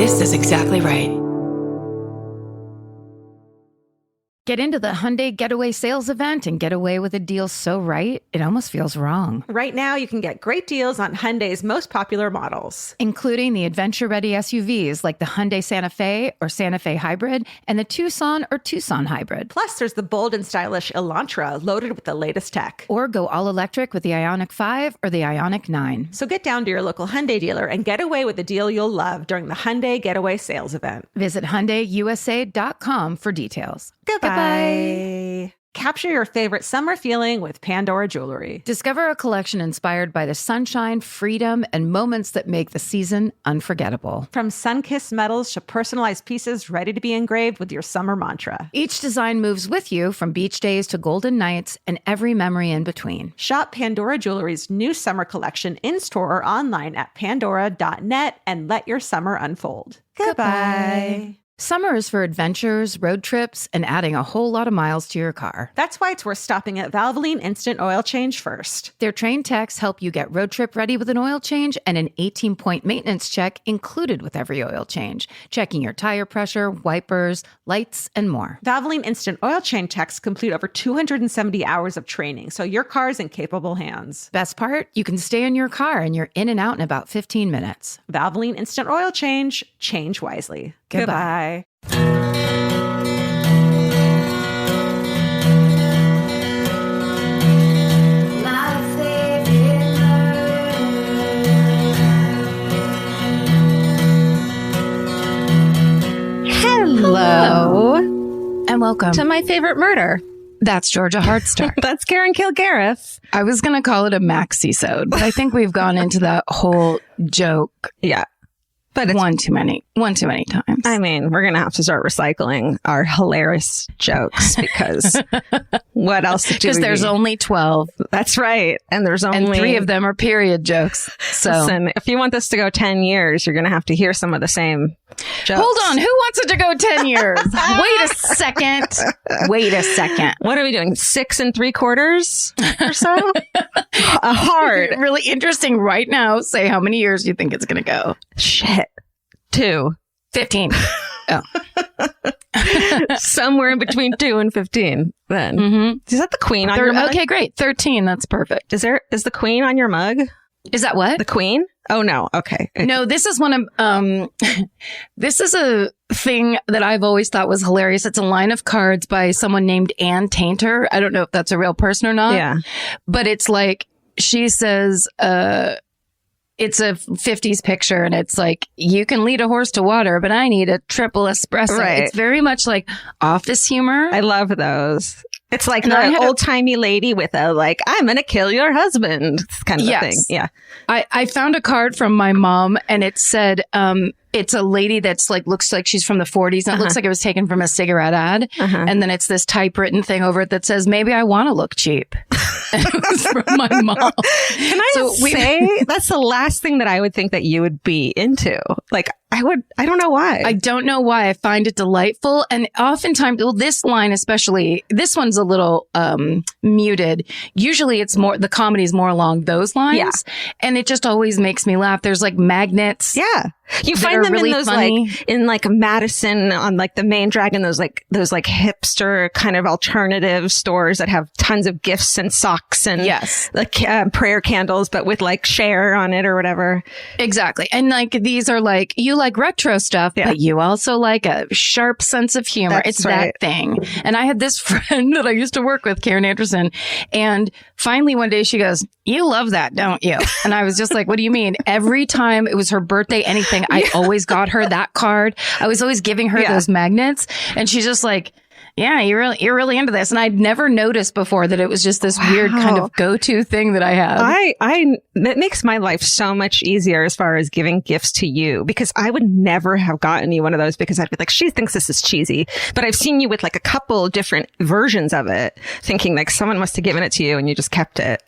This is exactly right. Get into the Hyundai Getaway Sales Event and get away with a deal so right, it almost feels wrong. Right now, you can get great deals on Hyundai's most popular models, including the adventure-ready SUVs like the Hyundai Santa Fe or Santa Fe Hybrid and the Tucson or Tucson Hybrid. Plus, there's the bold and stylish Elantra loaded with the latest tech. Or go all-electric with the Ioniq 5 or the Ioniq 9. So get down to your local Hyundai dealer and get away with a deal you'll love during the Hyundai Getaway Sales Event. Visit HyundaiUSA.com for details. Goodbye. Capture your favorite summer feeling with Pandora Jewelry. Discover a collection inspired by the sunshine, freedom, and moments that make the season unforgettable. From sun-kissed metals to personalized pieces ready to be engraved with your summer mantra. Each design moves with you from beach days to golden nights and every memory in between. Shop Pandora Jewelry's new summer collection in-store or online at pandora.net and let your summer unfold. Goodbye. Summer is for adventures, road trips, and adding a whole lot of miles to your car. That's why it's worth stopping at Valvoline Instant Oil Change first. Their trained techs help you get road trip ready with an oil change and an 18-point maintenance check included with every oil change, checking your tire pressure, wipers, lights, and more. Valvoline Instant Oil Change techs complete over 270 hours of training, so your car's in capable hands. Best part? You can stay in your car and you're in and out in about 15 minutes. Valvoline Instant Oil Change. Change wisely. Goodbye. Hello. And welcome to My Favorite Murder. That's Georgia Hardstar. That's Karen Kilgariff. I was going to call it a maxi-sode, but I think we've gone into that whole joke. Yeah. But it's one too many times. I mean, we're going to have to start recycling our hilarious jokes because what else to do? Because there's only 12. That's right. And there's only... And 3 of them are period jokes. So listen, if you want this to go 10 years, you're going to have to hear some of the same jokes. Hold on. Who wants it to go 10 years? Wait a second. What are we doing? 6 3/4 or so? Hard. Really interesting right now. Say how many years you think it's going to go. Shit. 2. 15. Oh. Somewhere in between 2 and 15 then. Mm-hmm. Is that the Queen on your mug? Okay, great. 13. That's perfect. Is the Queen on your mug? Is that what? The Queen? Oh, no. Okay. No, this is one of, this is a thing that I've always thought was hilarious. It's a line of cards by someone named Ann Tainter. I don't know if that's a real person or not. Yeah. But it's like, she says, it's a 50s picture and it's like, you can lead a horse to water, but I need a triple espresso. Right. It's very much like office humor. I love those. It's like the old-timey lady with a, like, I'm going to kill your husband kind of a thing. Yeah. I found a card from my mom and it said, it's a lady that's like, looks like she's from the 40s and it looks like it was taken from a cigarette ad. And then it's this typewritten thing over it that says, maybe I want to look cheap. And it was from my mom. Can I say that's the last thing that I would think that you would be into? Like, I don't know why. I don't know why. I find it delightful. And oftentimes, well, this line especially, this one's a little muted. Usually it's more, the comedy is more along those lines. Yeah. And it just always makes me laugh. There's like magnets. Yeah. You find them really in those funny. like in like Madison on like the main drag and those hipster kind of alternative stores that have tons of gifts and socks and like prayer candles, but with like Cher on it or whatever. Exactly. And like these are like, you like retro stuff, but you also like a sharp sense of humor. That's it's that thing. And I had this friend that I used to work with, Karen Anderson, and finally one day she goes, you love that, don't you? And I was just like, what do you mean? Every time it was her birthday, anything, I always got her that card. I was always giving her those magnets. And she's just like, yeah, you're really into this. And I'd never noticed before that it was just this weird kind of go-to thing that I have. That makes my life so much easier as far as giving gifts to you, because I would never have gotten you one of those because I'd be like, she thinks this is cheesy. But I've seen you with like a couple different versions of it, thinking like someone must have given it to you and you just kept it.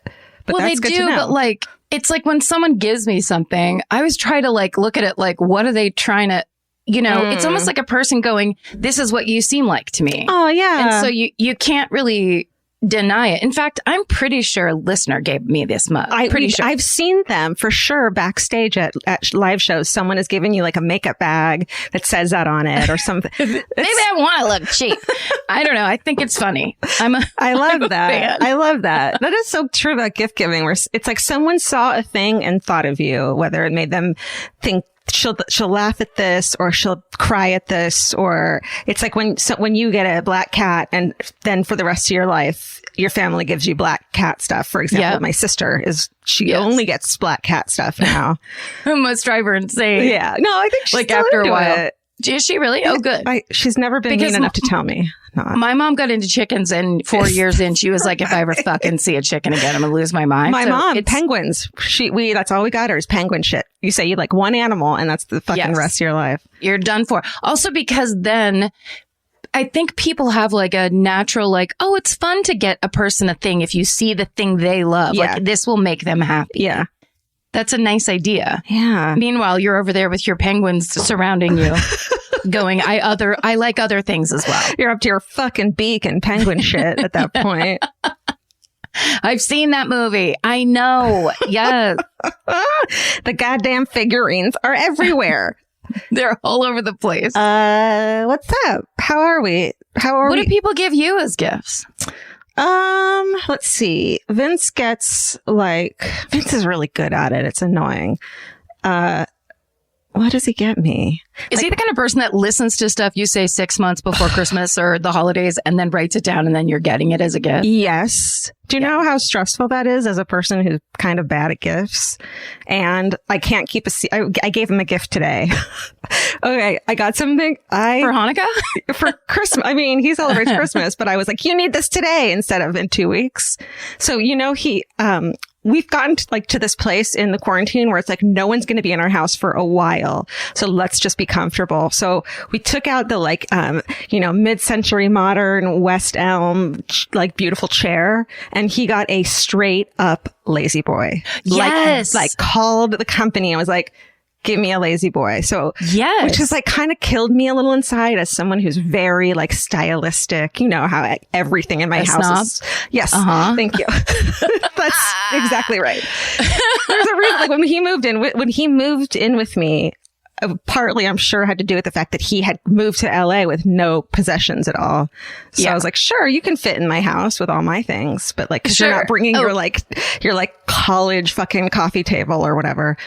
But well, that's they good do, to know. but like, it's like when someone gives me something, I always try to like look at it like, what are they trying to, you know, it's almost like a person going, this is what you seem like to me. Oh, yeah. And so you can't really deny it. In fact, I'm pretty sure a listener gave me this mug. Pretty sure. I've seen them for sure backstage at live shows. Someone has given you like a makeup bag that says that on it or something. Maybe I want to look cheap. I don't know. I think it's funny. I love that. I love that. That is so true about gift giving, where it's like someone saw a thing and thought of you, whether it made them think she'll laugh at this or she'll cry at this, or it's like when you get a black cat and then for the rest of your life, your family gives you black cat stuff. For example, my sister only gets black cat stuff now. Must drive her insane. Yeah. No, I think she's like after a while. It. Is she really? Oh, good. She's never been mean enough to tell me. My mom got into chickens, and 4 years in, she was like, if I ever fucking see a chicken again, I'm going to lose my mind. My mom, penguins. That's all we got her is penguin shit. You say you like one animal, and that's the fucking rest of your life. You're done for. Also, because then I think people have like a natural, like, oh, it's fun to get a person a thing if you see the thing they love. Yeah. Like, this will make them happy. Yeah. That's a nice idea. Yeah. Meanwhile, you're over there with your penguins surrounding you. Going, I like other things as well. You're up to your fucking beak and penguin shit at that point. I've seen that movie. I know. Yes. The goddamn figurines are everywhere. They're all over the place. What's up? How are we? What do people give you as gifts? Let's see. Vince is really good at it. It's annoying. What does he get me? Is he the kind of person that listens to stuff you say 6 months before Christmas or the holidays and then writes it down and then you're getting it as a gift? Yes. Do you know how stressful that is as a person who's kind of bad at gifts? And I can't keep I gave him a gift today. Okay. I got something. For Hanukkah? For Christmas. I mean, he celebrates Christmas, but I was like, you need this today instead of in 2 weeks. So, we've gotten to this place in the quarantine where it's like no one's going to be in our house for a while. So let's just be comfortable. So we took out the mid-century modern West Elm, beautiful chair. And he got a straight up lazy boy. Yes. Called the company and was like, give me a lazy boy. So, yes. Which is kind of killed me a little inside as someone who's very stylistic. You know how everything in my house is. Yes. Thank you. That's exactly right. There's a reason, when he moved in with me, partly I'm sure had to do with the fact that he had moved to LA with no possessions at all. So I was like, sure, you can fit in my house with all my things, but cause you're not bringing your college fucking coffee table or whatever.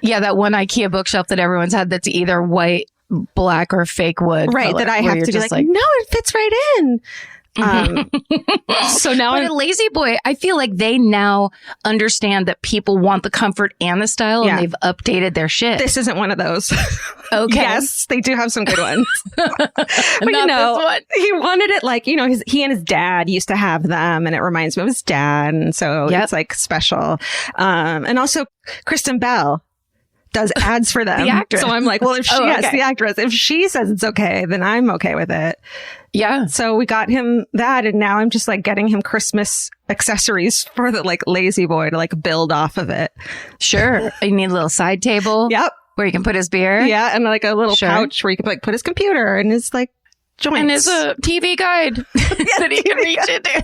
Yeah. That one IKEA bookshelf that everyone's had that's either white, black or fake wood. Right. Color, that I have to be no, it fits right in. So now a lazy boy, I feel like they now understand that people want the comfort and the style and they've updated their shit. This isn't one of those. Okay. Yes, they do have some good ones. But this one. He wanted it he and his dad used to have them and it reminds me of his dad. And so it's special. And also Kristen Bell does ads for them. The actress. So I'm like, well, if she the actress, if she says it's okay, then I'm okay with it. Yeah. So we got him that, and now I'm just getting him Christmas accessories for the lazy boy to build off of it. Sure. You need a little side table. Yep. Where you can put his beer. Yeah. And a little pouch where you can put his computer and his joints. And his TV guide that he can reach into.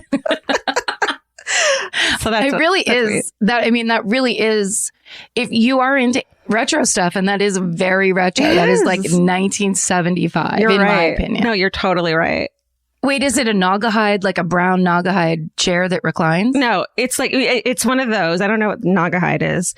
So that really is, if you are into retro stuff, and that is very retro. That is 1975 You're in right. my opinion. No, you're totally right. Wait, is it a Naugahyde, a brown Naugahyde chair that reclines? No, it's one of those. I don't know what Naugahyde is.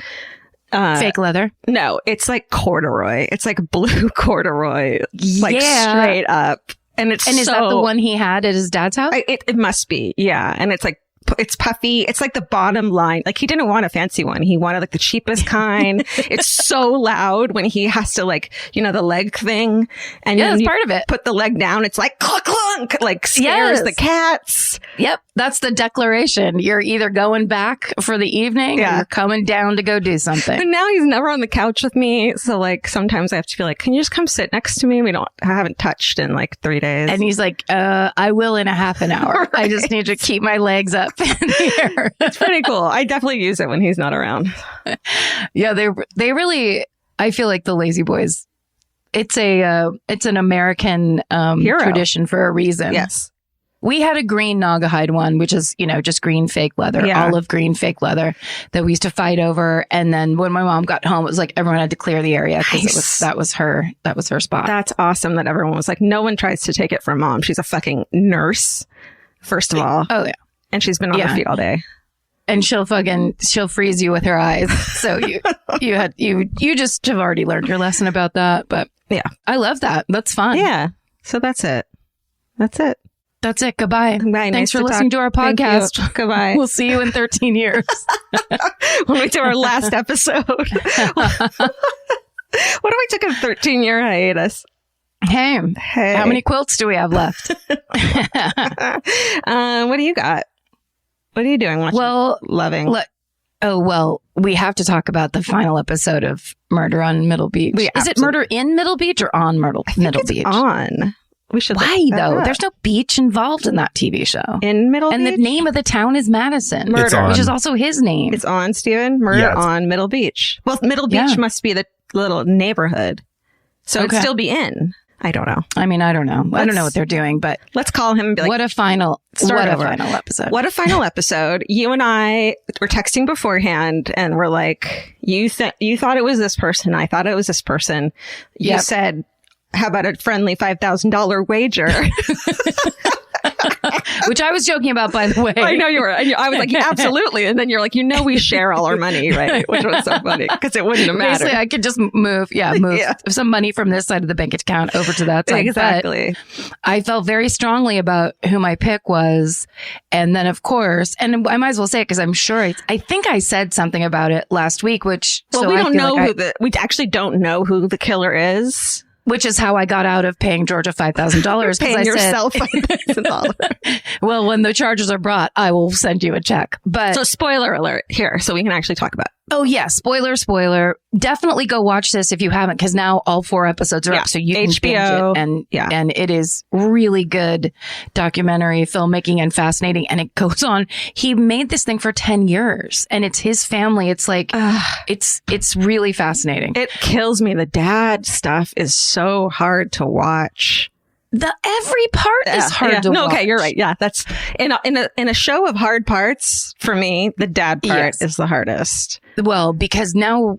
Fake leather? No, it's corduroy. It's blue corduroy. Straight up. And is that the one he had at his dad's house? It must be. Yeah. And it's puffy. It's the bottom line. He didn't want a fancy one. He wanted the cheapest kind. It's so loud when he has to the leg thing. And that's part of it. Put the leg down. It's clunk, clunk, scares the cats. Yep. That's the declaration. You're either going back for the evening or you're coming down to go do something. But now he's never on the couch with me. So sometimes I have to be can you just come sit next to me? I haven't touched in 3 days. And he's I will in a half an hour. Right. I just need to keep my legs up in here. It's pretty cool. I definitely use it when he's not around. Yeah, they really, I feel like the lazy boys, it's an American tradition for a reason. Yes. We had a green Naugahyde one, which is, just green fake leather, olive green fake leather that we used to fight over. And then when my mom got home, it was like everyone had to clear the area because that was her spot. That's awesome that everyone was like, no one tries to take it from mom. She's a fucking nurse, first of all. Oh, yeah. And she's been on her feet all day. And she'll freeze you with her eyes. So you just have already learned your lesson about that. But yeah, I love that. That's fun. Yeah. So that's it. That's it. Goodbye. Bye. Thanks for listening to our podcast. Goodbye. We'll see you in 13 years. When we do our last episode. What if we took a 13-year hiatus? Hey. How many quilts do we have left? What do you got? What are you doing? Loving. We have to talk about the final episode of Murder on Middle Beach. Is it Murder in Middle Beach or on Middle Beach? On. We should. Why though? There's no beach involved in that TV show. In Middle Beach? And the name of the town is Madison. Murder. Which is also his name. It's on, Steven? Murder on Middle Beach. Well, Middle Beach must be the little neighborhood. So it'd still be in. I don't know. I mean, I don't know. I don't know what they're doing, but let's call him and be like, what a final episode. What a final episode. You and I were texting beforehand and we're like, you thought it was this person. I thought it was this person. You said, how about a friendly $5,000 wager? Which I was joking about, by the way. I know you were. I was like, absolutely. And then you're like, we share all our money, right? Which was so funny because it wouldn't have mattered. Basically, I could just move some money from this side of the bank account over to that side. Exactly. But I felt very strongly about who my pick was. And then, of course, and I might as well say it because I'm sure I think I said something about it last week, which... Well, we don't know we actually don't know who the killer is. Which is how I got out of paying Georgia $5,000. Paying yourself $5,000. Well, when the charges are brought, I will send you a check. But so spoiler alert here, so we can actually talk about it. Oh, yeah. Spoiler. Definitely go watch this if you haven't, because now all 4 episodes are up. So you can HBO, binge it. And it is really good documentary filmmaking and fascinating. And it goes on. He made this thing for 10 years and it's his family. It's like, it's really fascinating. It kills me. The dad stuff is so hard to watch. Every part is hard to watch. Okay, you're right. Yeah, that's in a show of hard parts. For me, the dad part is the hardest. Well, because now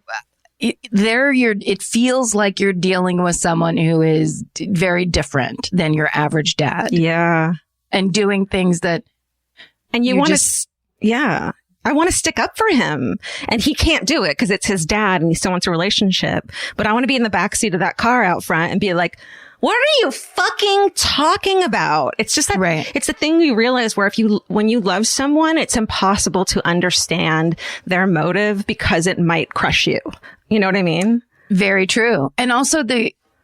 it feels like you're dealing with someone who is very different than your average dad. Yeah, and doing things that, and you want to. Yeah. I want to stick up for him and he can't do it because it's his dad and he still wants a relationship. But I want to be in the backseat of that car out front and be like, what are you fucking talking about? It's just that It's the thing you realize where when you love someone, it's impossible to understand their motive because it might crush you. You know what I mean? Very true. And also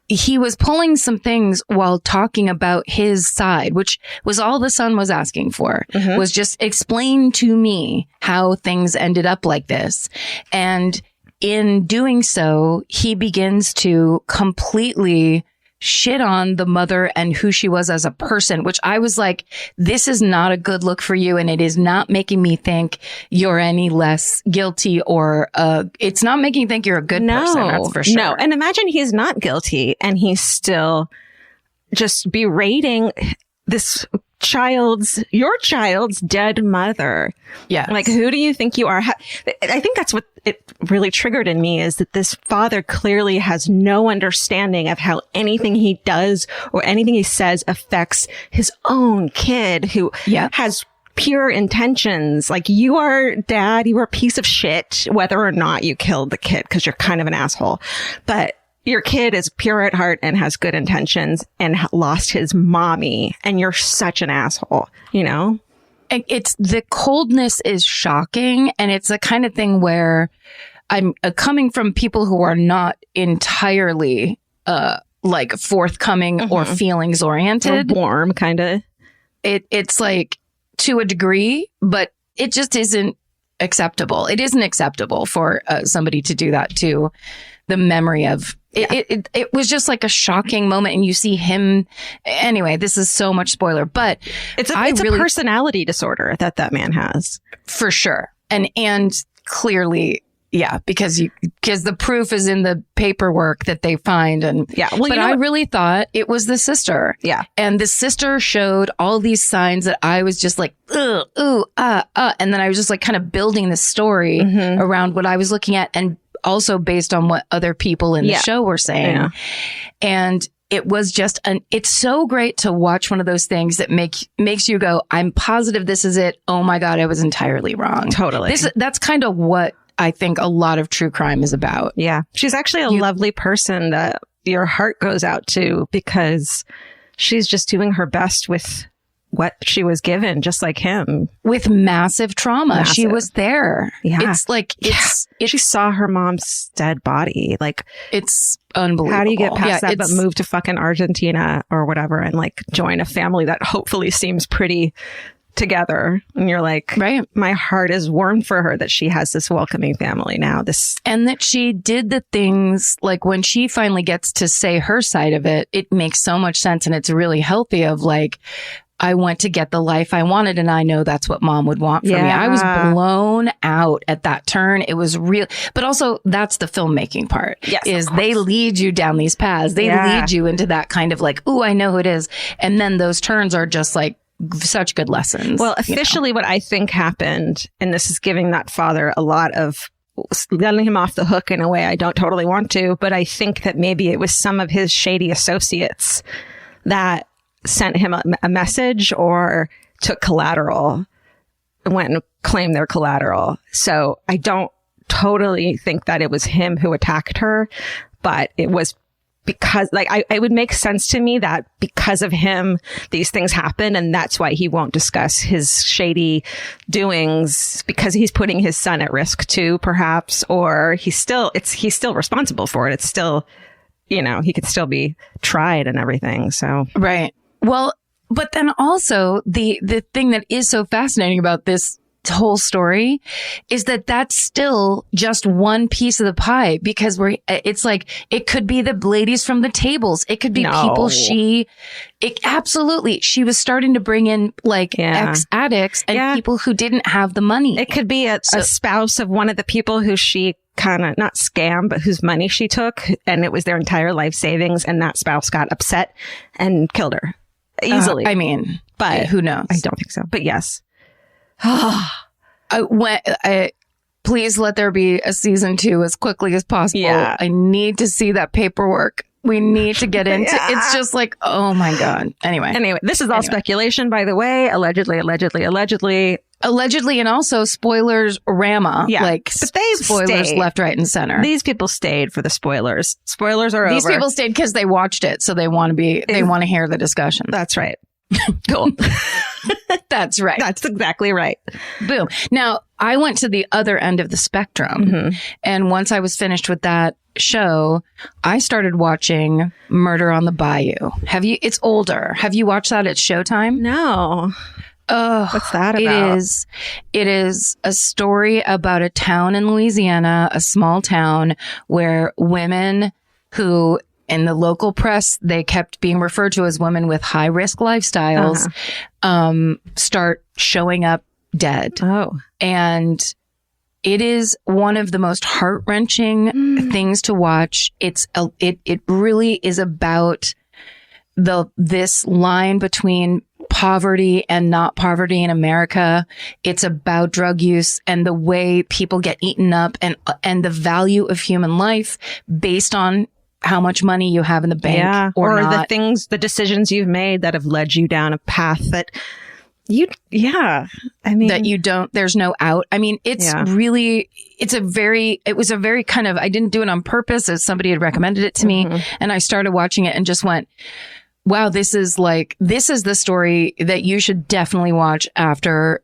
he was pulling some things while talking about his side, which was all the son was asking for, was just explain to me how things ended up like this. And in doing so, he begins to completely shit on the mother and who she was as a person, which I was like, this is not a good look for you. And it is not making me think you're any less guilty or, it's not making me think you're a good person. That's for sure. No. And imagine he's not guilty and he's still just berating your child's dead mother. Yeah. Like, who do you think you are? I think that's what it really triggered in me, is that this father clearly has no understanding of how anything he does or anything he says affects his own kid who has pure intentions. Like, you are dad, you are a piece of shit, whether or not you killed the kid because you're kind of an asshole. But your kid is pure at heart and has good intentions and lost his mommy. And you're such an asshole, you know? It's the coldness is shocking. And it's the kind of thing where I'm coming from people who are not entirely, like forthcoming or feelings oriented. Or warm, kind of. It's like to a degree, but it just isn't acceptable. It isn't acceptable for somebody to do that to the memory of it was just like a shocking moment. And you see him anyway. This is so much spoiler, but it's a personality disorder that man has for sure. And clearly Yeah, because the proof is in the paperwork that they find. And Yeah. Well, but I really thought it was the sister. Yeah. And the sister showed all these signs that I was just like, ugh, ooh, and then I was just like kind of building the story around what I was looking at, and also based on what other people in the show were saying. Yeah. And it was just it's so great to watch one of those things that makes you go, I'm positive this is it. Oh my God, I was entirely wrong. Totally. That's kind of what I think a lot of true crime is about. Yeah. She's actually a lovely person that your heart goes out to, because she's just doing her best with what she was given, just like him. With massive trauma. Massive. She was there. Yeah. It's like, she saw her mom's dead body. Like, it's unbelievable. how do you get past that but move to fucking Argentina or whatever and like join a family that hopefully seems pretty together? And you're like, right. My heart is warm for her that she has this welcoming family now. And that she did the things, like when she finally gets to say her side of it, it makes so much sense. And it's really healthy of like, I went to get the life I wanted, and I know that's what mom would want for me. I was blown out at that turn. It was real. But also, that's the filmmaking part. Yes, is they lead you down these paths. They lead you into that kind of like, ooh, I know who it is. And then those turns are just like such good lessons. Well, officially what I think happened, and this is giving that father a lot of letting him off the hook in a way I don't totally want to, but I think that maybe it was some of his shady associates that sent him a message or took collateral, went and claimed their collateral. So I don't totally think that it was him who attacked her, but it was because, like, it would make sense to me that because of him, these things happen, and that's why he won't discuss his shady doings, because he's putting his son at risk too, perhaps, or he's still responsible for it. It's still, he could still be tried and everything. So right. Well, but then also the thing that is so fascinating about this whole story is that that's still just one piece of the pie, because it's like, it could be the ladies from the tables. It could be people absolutely. She was starting to bring in like ex-addicts and people who didn't have the money. It could be a spouse of one of the people who she kind of not scam, but whose money she took, and it was their entire life savings, and that spouse got upset and killed her easily. But who knows? I don't think so. But yes. Please let there be a season 2 as quickly as possible. Yeah. I need to see that paperwork. We need to get into it's just like, oh my God. Anyway, this is all speculation, by the way. Allegedly. And also spoilers, Rama. Yeah. But they spoilers stayed. Left, right, and center. These people stayed for the spoilers. Spoilers are over. These people stayed because they watched it, so they want to hear the discussion. That's right. Cool. That's right. That's exactly right. Boom. Now, I went to the other end of the spectrum. And once I was finished with that show, I started watching Murder on the Bayou. It's older. Have you watched that at Showtime? No. Oh, what's that about? It is a story about a town in Louisiana, a small town where women who in the local press, they kept being referred to as women with high risk lifestyles, start showing up dead. Oh, and it is one of the most heart wrenching things to watch. It really is about this line between poverty and not poverty in America. It's about drug use and the way people get eaten up, and the value of human life based on how much money you have in the bank or not. the decisions you've made that have led you down a path that there's no out. I mean, it was a very kind of, I didn't do it on purpose, as somebody had recommended it to me. And I started watching it and just went, wow, this is the story that you should definitely watch after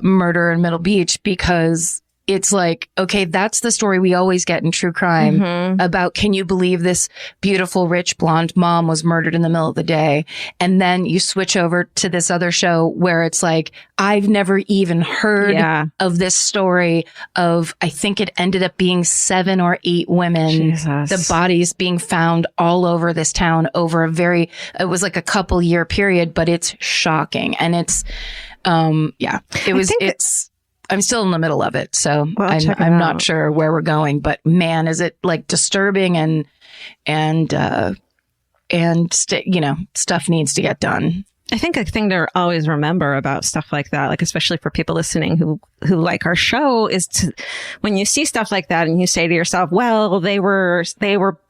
Murder in Middle Beach, because it's like, okay, that's the story we always get in true crime about, can you believe this beautiful, rich, blonde mom was murdered in the middle of the day? And then you switch over to this other show where it's like, I've never even heard of this story of, I think it ended up being 7 or 8 women, the bodies being found all over this town over it was like a couple year period, but it's shocking. And it's, I'm still in the middle of it. So Well, check it I'm out. not sure where we're going, but man, is it like disturbing and stuff needs to get done. I think a thing to always remember about stuff like that, like especially for people listening who like our show, is to, when you see stuff like that and you say to yourself, well, they were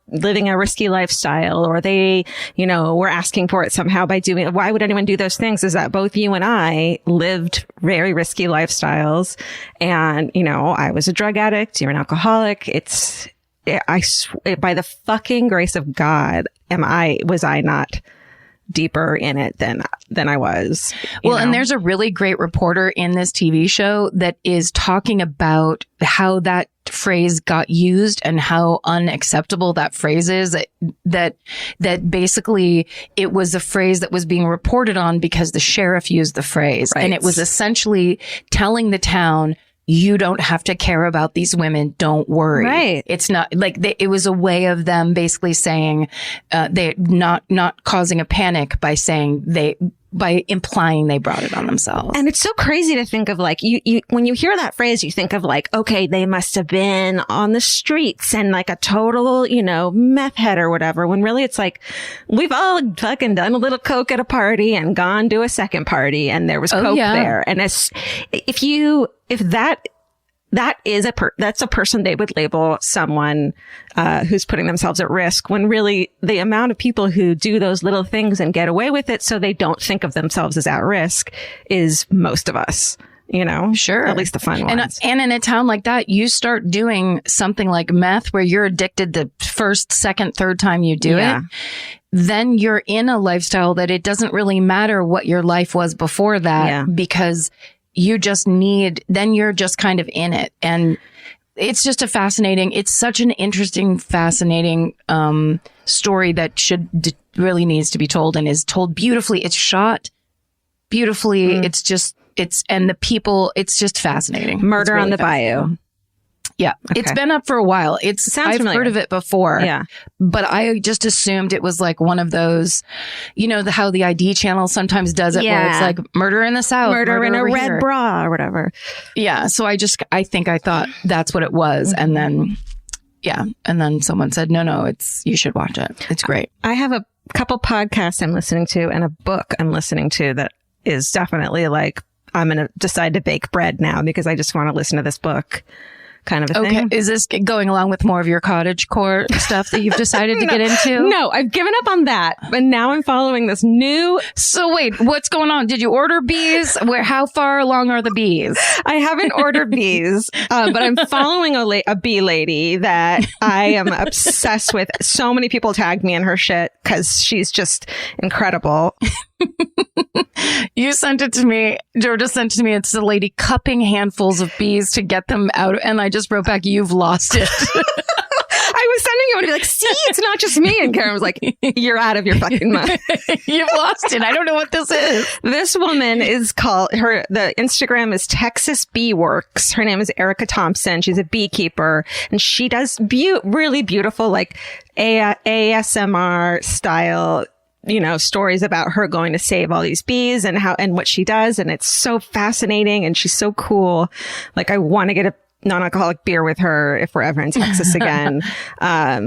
living a risky lifestyle, or they, were asking for it somehow by doing it. Why would anyone do those things? Is that both you and I lived very risky lifestyles. And, I was a drug addict. You're an alcoholic. By the fucking grace of God, was I not deeper in it than I was. Well, and there's a really great reporter in this TV show that is talking about how that phrase got used and how unacceptable that phrase is. That basically it was a phrase that was being reported on because the sheriff used the phrase. Right. And it was essentially telling the town, you don't have to care about these women. Don't worry. Right. It's not like it was a way of them basically saying, they not causing a panic by implying they brought it on themselves. And it's so crazy to think of, like, you when you hear that phrase, you think of like, okay, they must have been on the streets and like a total, meth head or whatever, when really it's like, we've all fucking done a little coke at a party and gone to a second party and there was coke there. And if that's a person they would label someone who's putting themselves at risk, when really the amount of people who do those little things and get away with it so they don't think of themselves as at risk is most of us, Sure. At least the fun ones. And in a town like that, you start doing something like meth where you're addicted the first, second, third time you do it. Then you're in a lifestyle that it doesn't really matter what your life was before that because you just then you're just kind of in it. And it's just it's such an interesting, fascinating, story that really needs to be told and is told beautifully. It's shot beautifully. It's just fascinating. Murder really on the Bayou. Yeah. Okay. It's been up for a while. I've familiar. heard of it before. Yeah. But I just assumed it was like one of those, how the ID channel sometimes does it where it's like murder in the South. Murder in a over red here. bra or whatever. Yeah. So I thought that's what it was. And then, and then someone said, no, you should watch it. It's great. I have a couple podcasts I'm listening to and a book I'm listening to that is definitely like, I'm going to decide to bake bread now because I just want to listen to this book. Kind of a thing. Okay. Is this going along with more of your cottagecore stuff that you've decided to get into? No, I've given up on that. But now I'm following this new. So wait, what's going on? Did you order bees? How far along are the bees? I haven't ordered bees, but I'm following a bee lady that I am obsessed with. So many people tagged me in her shit because she's just incredible. You sent it to me. Georgia sent it to me. It's a lady cupping handfuls of bees to get them out. And I just wrote back, you've lost it. I was sending you and be like, see, it's not just me. And Karen was like, you're out of your fucking mind. You've lost it. I don't know what this is. This woman is the Instagram is Texas Bee Works. Her name is Erica Thompson. She's a beekeeper and she does really beautiful, like ASMR style, stories about her going to save all these bees and what she does. And it's so fascinating and she's so cool. Like, I want to get a non-alcoholic beer with her if we're ever in Texas again.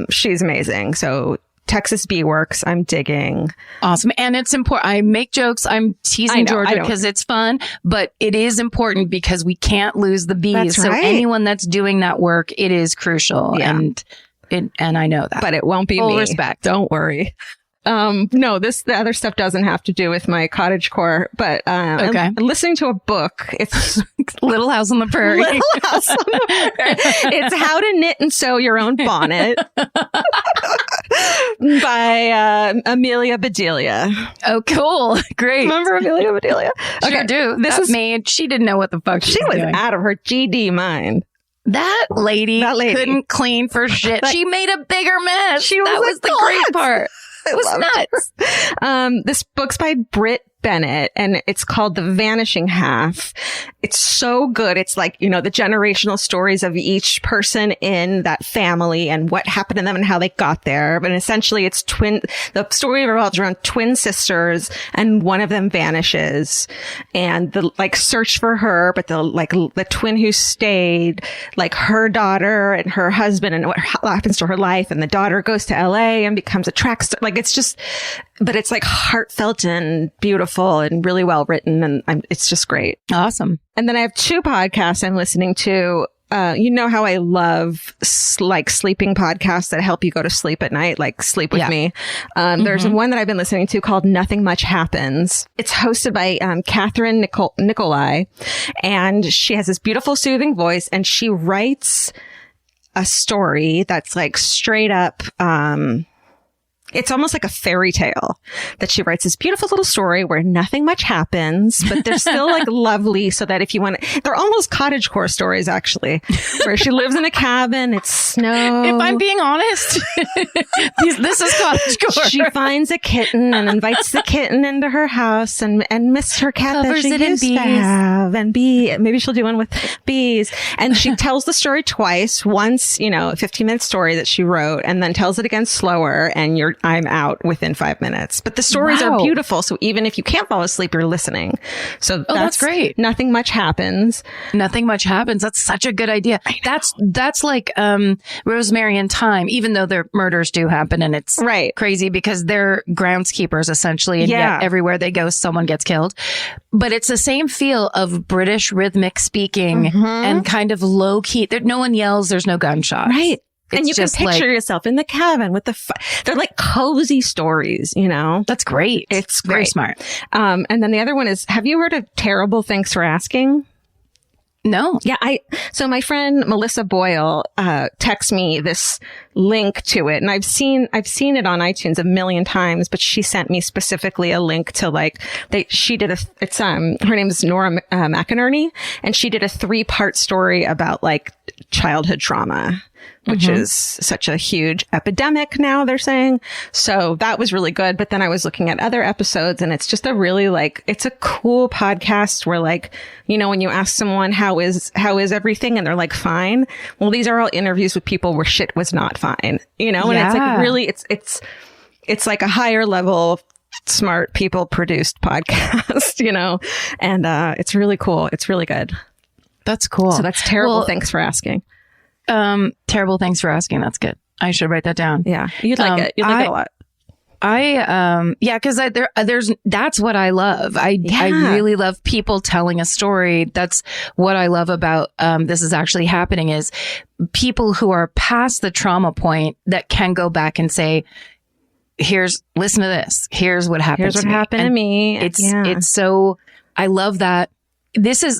She's amazing. So Texas Bee Works, I'm digging. Awesome. And it's important. I make jokes. I'm teasing Georgia because it's fun, but it is important because we can't lose the bees. That's so right. Anyone that's doing that work, it is crucial. Yeah. And I know that. But it won't be Full me. respect. Don't worry. No, the other stuff doesn't have to do with my cottagecore, but Okay. I'm listening to a book. It's Little House on the Prairie. Little House on the Prairie. It's How to Knit and Sew Your Own Bonnet by Amelia Bedelia. Oh, cool. Great. Remember Amelia Bedelia? Sure do. She didn't know what the fuck She was doing. out of her GD mind. That lady couldn't clean for shit. She made a bigger mess. That was the great part. It was nuts. This book's by Britt Bennett, and it's called The Vanishing Half. It's so good. It's like, the generational stories of each person in that family and what happened to them and how they got there. But essentially the story revolves around twin sisters, and one of them vanishes, and the search for her, but the twin who stayed, her daughter and her husband, and what happens to her life. And the daughter goes to LA and becomes a track star. But it's heartfelt and beautiful and really well written. And it's just great. Awesome. And then I have 2 podcasts I'm listening to. You know how I love sleeping podcasts that help you go to sleep at night, like Sleep With Me. There's one that I've been listening to called Nothing Much Happens. It's hosted by Catherine Nicolai, and she has this beautiful, soothing voice, and she writes a story that's straight up, it's almost like a fairy tale that she writes, this beautiful little story where nothing much happens, but they're still lovely, so that if you want to, they're almost cottagecore stories, actually, where she lives in a cabin, it's snow. If I'm being honest, this is cottagecore. She finds a kitten and invites the kitten into her house and missed her cat Covers that she it in used to bees. have, and maybe she'll do one with bees. And she tells the story twice, once, a 15-minute story that she wrote, and then tells it again slower, and I'm out within 5 minutes. But the stories are beautiful. So even if you can't fall asleep, you're listening. So that's great. Nothing Much Happens. Nothing Much Happens. That's such a good idea. That's like Rosemary and Thyme, even though their murders do happen, and it's crazy because they're groundskeepers essentially, and yet everywhere they go, someone gets killed. But it's the same feel of British rhythmic speaking and kind of low key. No one yells. There's no gunshots. Right. And you can picture yourself in the cabin with they're cozy stories, That's great. It's very great. smart. And then the other one is, have you heard of Terrible Thanks for Asking? No. Yeah. So my friend Melissa Boyle, texts me this link to it, and I've seen it on iTunes a million times, but she sent me specifically a link to her name is Nora McInerney, and she did a 3-part story about childhood trauma, which is such a huge epidemic now, they're saying. So that was really good. But then I was looking at other episodes, and it's just a really it's a cool podcast where when you ask someone, how is everything? And they're fine. Well, these are all interviews with people where shit was not fine, and it's really, it's a higher level, smart people produced podcast, and, it's really cool. It's really good. That's cool. So that's Terrible Thanks for Asking. Terrible Thanks for Asking. That's good. I should write that down. Yeah. You'd like it. You'd like it a lot. Cause that's what I love. I really love people telling a story. That's what I love about, This Is Actually Happening, is people who are past the trauma point that can go back and say, listen to this. Here's what happened to me. It's so, I love that.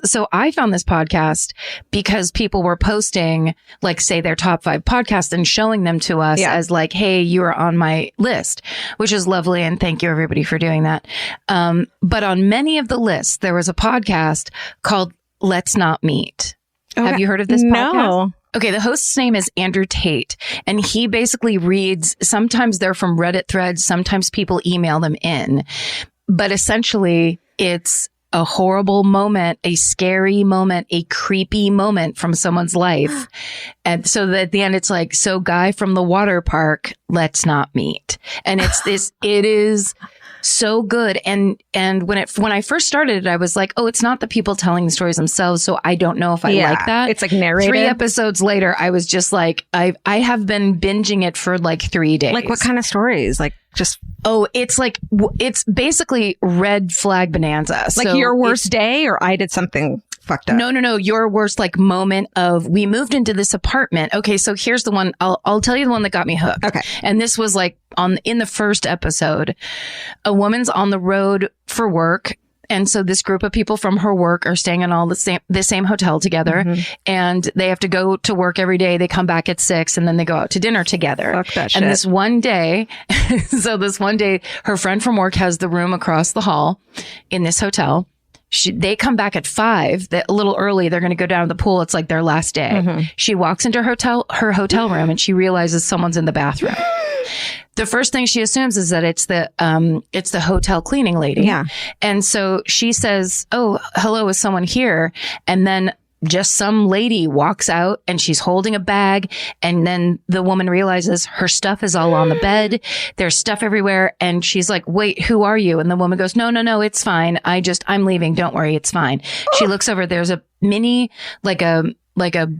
So I found this podcast because people were posting, say their top 5 podcasts and showing them to us as hey, you are on my list, which is lovely. And thank you everybody for doing that. But on many of the lists, there was a podcast called Let's Not Meet. Okay. Have you heard of this podcast? No. Okay, the host's name is Andrew Tate, and he basically reads, sometimes they're from Reddit threads, sometimes people email them in, but essentially it's a horrible moment, a scary moment, a creepy moment from someone's life. And so that at the end, it's so guy from the water park, let's not meet. And it is so good. And when I first started it, I was like, oh, it's not the people telling the stories themselves. So I don't know if I like that. It's narrated. 3 episodes later, I was just I have been binging it for 3 days. What kind of stories? It's basically red flag bonanza. So your worst day, or I did something fucked up. No. Your worst moment of, we moved into this apartment. Okay. So here's the one. I'll tell you the one that got me hooked. Okay. And this was in the first episode, a woman's on the road for work. And so this group of people from her work are staying in all the same hotel together, and they have to go to work every day. They come back at 6 and then they go out to dinner together. Fuck that shit. And this one day, her friend from work has the room across the hall in this hotel. They come back at 5, a little early. They're going to go down to the pool. It's their last day. She walks into her hotel room and she realizes someone's in the bathroom. the first thing she assumes is that it's the hotel cleaning lady. Yeah. And so she says, "Oh, hello, is someone here?" And then just some lady walks out and she's holding a bag. And then the woman realizes her stuff is all on the bed. There's stuff everywhere. And she's like, "Wait, who are you?" And the woman goes, No, it's fine. I'm leaving. Don't worry. It's fine. She looks over. There's a mini, like a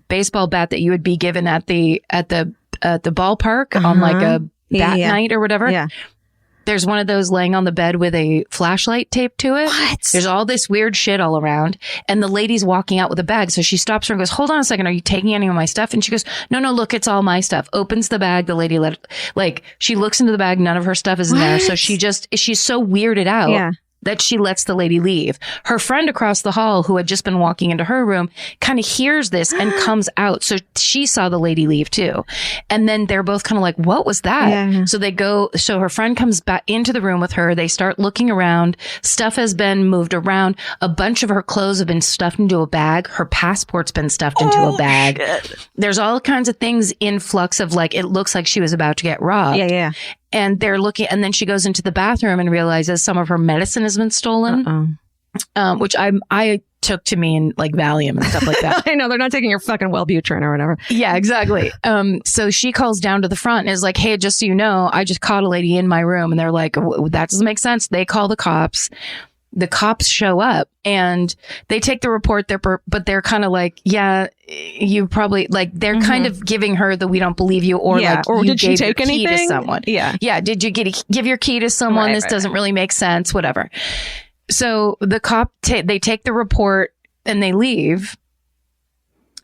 baseball bat that you would be given at the ballpark on like a bat night or whatever. Yeah. There's one of those laying on the bed with a flashlight taped to it. What? There's all this weird shit all around. And the lady's walking out with a bag. So she stops her and goes, "Hold on a second. Are you taking any of my stuff?" And she goes, No, look, it's all my stuff. Opens the bag. The lady she looks into the bag. None of her stuff is in there. So she's so weirded out. That she lets the lady leave. Her friend across the hall, who had just been walking into her room, kind of hears this and comes out. So she saw the lady leave too. And then they're both kind of like, "What was that?" Yeah. So her friend comes back into the room with her. They start looking around. Stuff has been moved around. A bunch of her clothes have been stuffed into a bag. Her passport's been stuffed into a bag. Shit. There's all kinds of things in flux of like, it looks like she was about to get robbed. Yeah. And they're looking, and then she goes into the bathroom and realizes some of her medicine has been stolen, which I took to mean like Valium and stuff like that. I know, they're not taking your fucking Wellbutrin or whatever. Yeah, exactly. So she calls down to the front and is like, "Hey, just so you know, I just caught a lady in my room." And they're like, "That doesn't make sense." They call the cops. The cops show up and they take the report there, but they're kind of like, "Yeah, you probably," like, they're kind of giving her the "we don't believe you," or like, or "You did she gave take your key anything to someone." Yeah. Did you give your key to someone? This doesn't really make sense, whatever. So the cop, they take the report and they leave.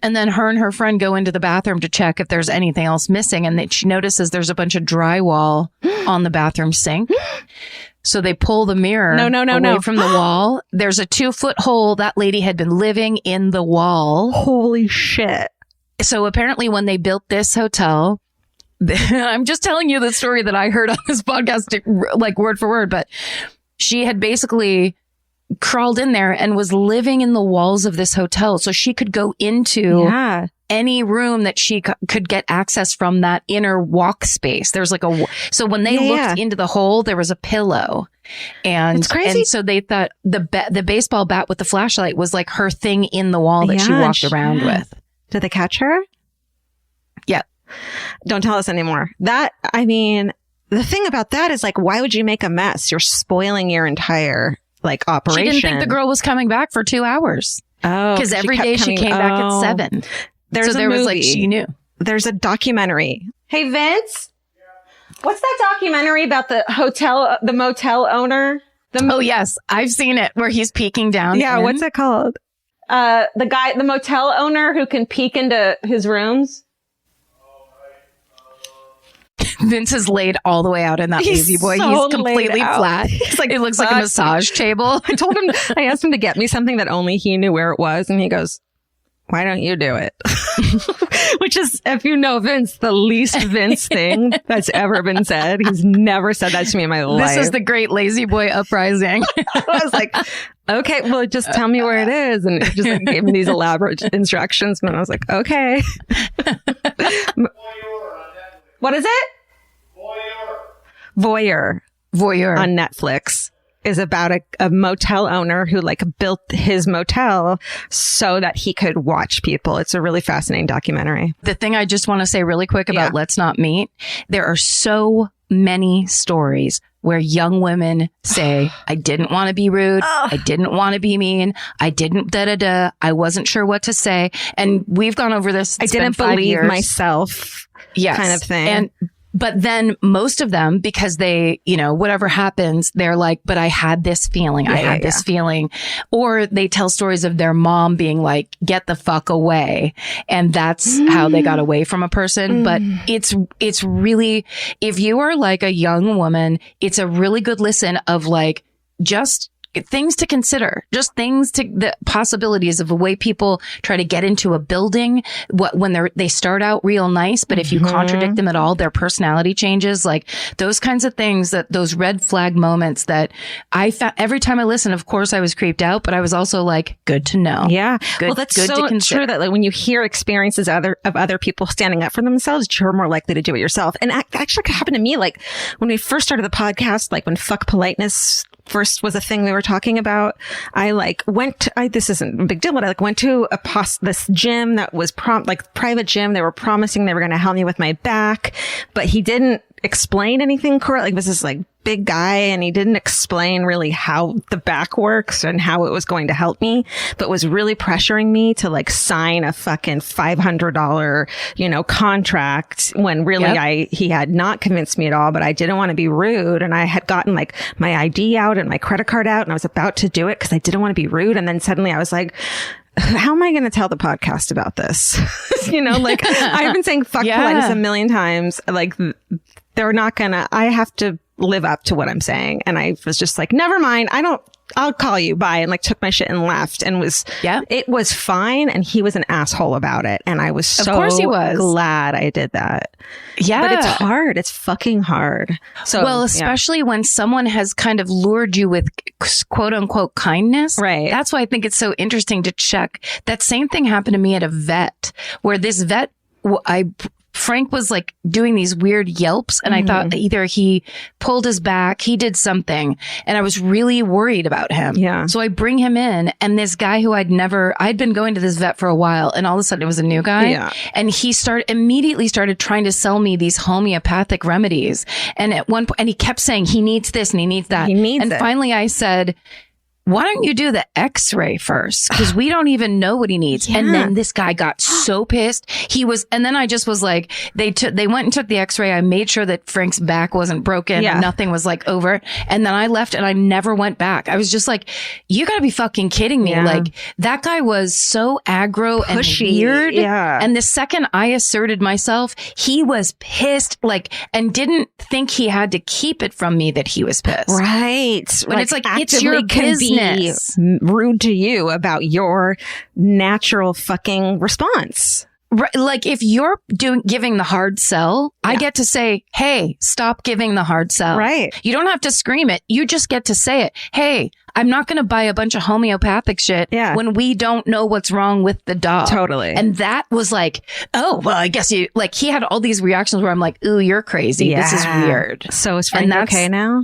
And then her and her friend go into the bathroom to check if there's anything else missing. And she notices there's a bunch of drywall on the bathroom sink. So they pull the mirror away from the wall. There's a 2-foot hole. That lady had been living in the wall. Holy shit. So apparently when they built this hotel, I'm just telling you the story that I heard on this podcast, like word for word, but she had basically crawled in there and was living in the walls of this hotel. So she could go into any room that she could get access from that inner walk space. There's like so when they looked into the hole, there was a pillow. And, it's crazy. And so they thought the baseball bat with the flashlight was like her thing in the wall that she walked around with. Did they catch her? Yeah. Don't tell us anymore. The thing about that is like, why would you make a mess? You're spoiling your entire operation. She didn't think the girl was coming back for 2 hours. Oh, because every day she came back at 7. Was like, she knew. There's a documentary. Hey, Vince. What's that documentary about the motel owner? Oh, yes. I've seen it where he's peeking down. Yeah. What's it called? The motel owner who can peek into his rooms. Vince is laid all the way out in that lazy boy. So he's completely flat. He's like, it looks like a massage table. I asked him to get me something that only he knew where it was. And he goes, "Why don't you do it?" Which is, if you know Vince, the least Vince thing that's ever been said. He's never said that to me in my life. This is the great lazy boy uprising. I was like, okay, well, just tell me where it is. And it just gave me these elaborate instructions. And I was like, okay. What is it? Voyeur on Netflix is about a motel owner who built his motel so that he could watch people. It's a really fascinating documentary. The thing I just want to say really quick about Let's Not Meet, there are so many stories where young women say, "I didn't want to be rude. I didn't want to be mean. I didn't I wasn't sure what to say." And we've gone over this. I didn't believe myself. Yes. Kind of thing. But then most of them, because they, whatever happens, they're like, "But I had this feeling. I had this feeling." Or they tell stories of their mom being like, "Get the fuck away." And that's how they got away from a person. But it's really, if you are like a young woman, it's a really good listen of just things to consider, just the possibilities of the way people try to get into a building, when they start out real nice, but if you contradict them at all, their personality changes, like those kinds of things, those red flag moments that I found every time I listened. Of course I was creeped out, but I was also like, good to know. Yeah. Good, well, that's good so to consider. true that like when you hear experiences of other people standing up for themselves, you're more likely to do it yourself. And actually it happened to me, like when we first started the podcast, like when fuck politeness first was a thing we were talking about, I like this isn't a big deal, but I like went to this gym that was private gym. They were promising they were going to help me with my back, but he didn't explain anything correct. Like, it was this like big guy and he didn't explain really how the back works and how it was going to help me, but was really pressuring me to like sign a fucking $500, contract when really he had not convinced me at all, but I didn't want to be rude. And I had gotten like my ID out and my credit card out and I was about to do it because I didn't want to be rude. And then suddenly I was like, how am I going to tell the podcast about this? Like I've been saying fuck politeness a million times. Like they're not gonna, I have to live up to what I'm saying. And I was just like, never mind. I'll call you. Bye. And like took my shit and left and it was fine. And he was an asshole about it. And I was so of course he was. glad I did that. Yeah. But it's hard. It's fucking hard. So, well, especially when someone has kind of lured you with quote unquote kindness. Right. That's why I think it's so interesting to check. That same thing happened to me at a vet where this vet, Frank was like doing these weird yelps and I thought either he pulled his back, he did something, and I was really worried about him. Yeah. So I bring him in and this guy who I'd been going to this vet for a while and all of a sudden it was a new guy. Yeah. And he immediately started trying to sell me these homeopathic remedies. And at one point, and he kept saying he needs this and he needs that. And finally I said, why don't you do the x-ray first? Because we don't even know what he needs. Yeah. And then this guy got so pissed. And then I just was like, they went and took the x-ray. I made sure that Frank's back wasn't broken and nothing was like over. And then I left and I never went back. I was just like, you gotta be fucking kidding me. Yeah. Like that guy was so aggro Pushy. and weird. Yeah. And the second I asserted myself, he was pissed, like, and didn't think he had to keep it from me that he was pissed. Right. When it's like, it's your business. Rude to you about your natural fucking response. Right, like if you're giving the hard sell, I get to say, hey, stop giving the hard sell. Right. You don't have to scream it. You just get to say it. Hey, I'm not going to buy a bunch of homeopathic shit when we don't know what's wrong with the dog. Totally. And that was like, oh, well, I guess he had all these reactions where I'm like, ooh, you're crazy. Yeah. This is weird. So is Frank okay now?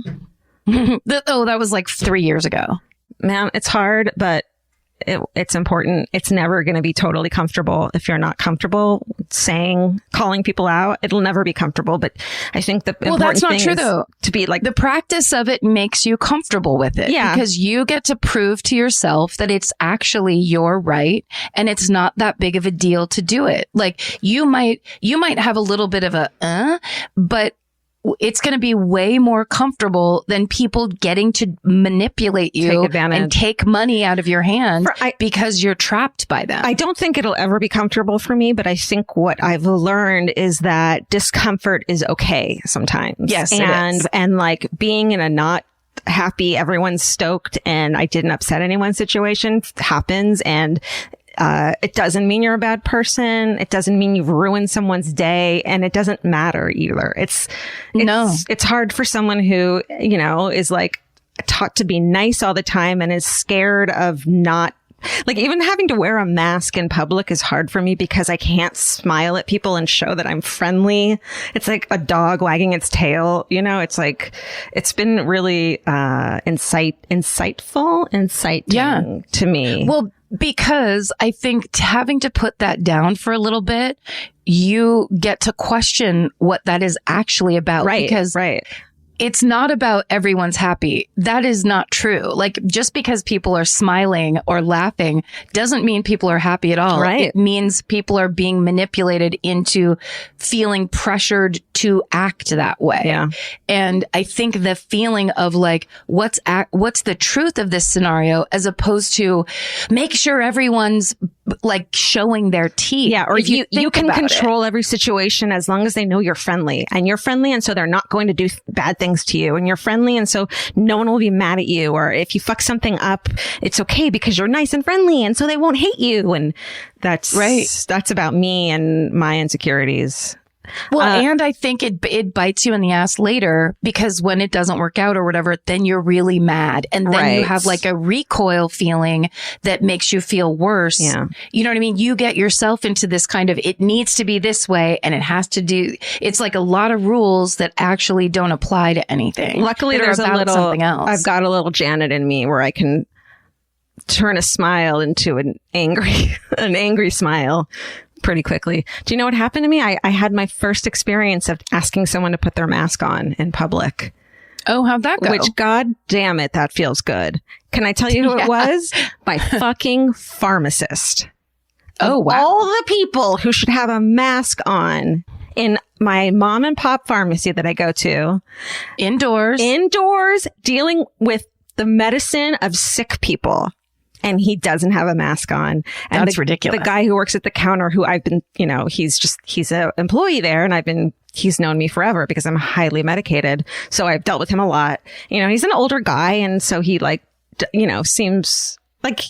That was like 3 years ago. Man, it's hard, but it's important. It's never going to be totally comfortable. If you're not comfortable calling people out, it'll never be comfortable. But I think the important that's not thing true is though. To be like the practice of it makes you comfortable with it. Yeah. Because you get to prove to yourself that it's actually your right and it's not that big of a deal to do it. Like you might have a little bit of but it's going to be way more comfortable than people getting to manipulate you and take money out of your hand because you're trapped by them. I don't think it'll ever be comfortable for me, but I think what I've learned is that discomfort is okay sometimes. Yes, it is. And like being in a not happy, everyone's stoked and I didn't upset anyone's situation happens. And it doesn't mean you're a bad person. It doesn't mean you've ruined someone's day, and it doesn't matter either. It's hard for someone who, is like taught to be nice all the time and is scared of not, like, even having to wear a mask in public is hard for me because I can't smile at people and show that I'm friendly. It's like a dog wagging its tail. It's like, it's been really, inciting to me. Well, because I think having to put that down for a little bit, you get to question what that is actually about. Right. Because it's not about everyone's happy. That is not true. Like just because people are smiling or laughing doesn't mean people are happy at all. Right. It means people are being manipulated into feeling pressured to act that way. Yeah. And I think the feeling of like, what's the truth of this scenario as opposed to make sure everyone's like showing their teeth. Yeah, or if you think can about control every situation as long as they know you're friendly. And you're friendly, and so they're not going to do bad things to you. And you're friendly, and so no one will be mad at you. Or if you fuck something up, it's okay because you're nice and friendly, and so they won't hate you. And that's right. That's about me and my insecurities. Well, and I think it bites you in the ass later, because when it doesn't work out or whatever, then you're really mad. And then you have like a recoil feeling that makes you feel worse. Yeah. You know what I mean? You get yourself into this kind of, it needs to be this way and it has to do, it's like a lot of rules that actually don't apply to anything. Luckily, there's a little, something else. I've got a little Janet in me where I can turn a smile into an angry smile pretty quickly. Do you know what happened to me? I had my first experience of asking someone to put their mask on in public. Oh, how'd that go? Which, god damn it, that feels good. Can I tell you who it was? My fucking pharmacist. Oh, wow. All the people who should have a mask on in my mom and pop pharmacy that I go to. Indoors, dealing with the medicine of sick people. And he doesn't have a mask on. And that's ridiculous. The guy who works at the counter, who I've been, he's an employee there, and he's known me forever because I'm highly medicated. So I've dealt with him a lot. He's an older guy. And so he seems like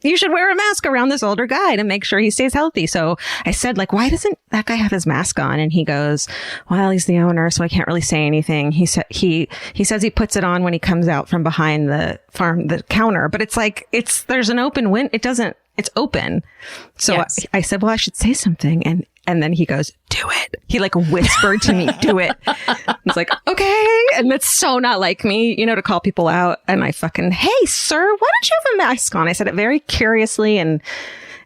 you should wear a mask around this older guy to make sure he stays healthy. So I said, why doesn't that guy have his mask on? And he goes, well, he's the owner, so I can't really say anything. He said, he says he puts it on when he comes out from behind the counter, but there's an open window. It's open. So yes. I said, well, I should say something. And then he goes, do it. He whispered to me, do it. I was like, okay. And that's so not like me, to call people out. And I fucking, hey, sir, why don't you have a mask on? I said it very curiously. And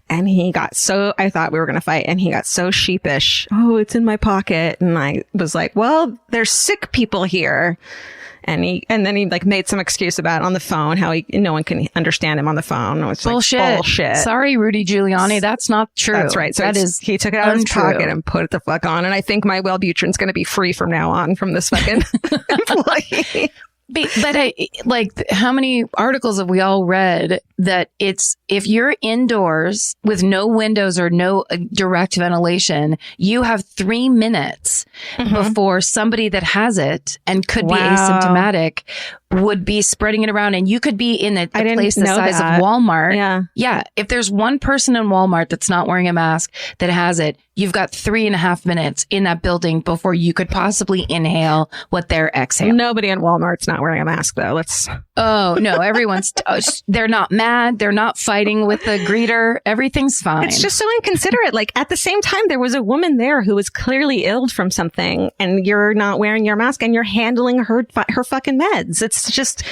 he got I thought we were going to fight. And he got so sheepish. Oh, it's in my pocket. And I was like, well, there's sick people here. And then he made some excuse about it on the phone, how no one can understand him on the phone. It was bullshit. Sorry, Rudy Giuliani. That's not true. That's right. So he took it out of his pocket and put it the fuck on. And I think my Wellbutrin's going to be free from now on from this fucking employee. But how many articles have we all read that if you're indoors with no windows or no direct ventilation, you have 3 minutes before somebody that has it and could be asymptomatic would be spreading it around, and you could be in a place the size of Walmart. Yeah. If there's one person in Walmart that's not wearing a mask that has it, you've got 3.5 minutes in that building before you could possibly inhale what they're exhaling. Nobody in Walmart's not wearing a mask, though. Oh, no. Everyone's, they're not mad. They're not fighting with the greeter. Everything's fine. It's just so inconsiderate. At the same time, there was a woman there who was clearly ill from something, and you're not wearing your mask and you're handling her fucking meds. It's just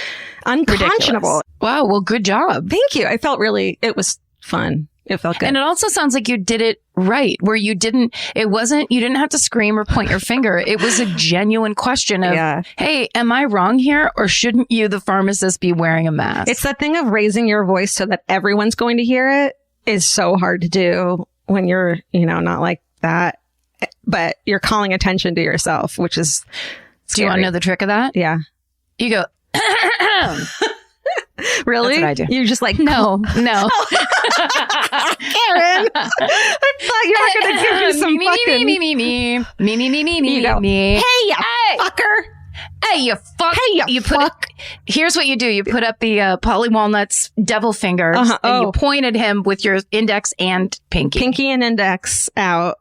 unconscionable. Ridiculous. Wow. Well, good job. Thank you. It was fun. It felt good. And it also sounds like you did it right, where you didn't have to scream or point your finger. It was a genuine question of, hey, am I wrong here? Or shouldn't you, the pharmacist, be wearing a mask? It's that thing of raising your voice so that everyone's going to hear it is so hard to do when you're, not like that, but you're calling attention to yourself, which is scary. Do you want to know the trick of that? Yeah. You go, really? That's what I do. You're just like, no. Karen, I thought you were going to give you some fucking... me. Hey, you fucker. Hey, you fuck. Hey, you fuck. Here's what you do. You put up the Polly Walnut's devil fingers and you point at him with your index and pinky. Pinky and index out.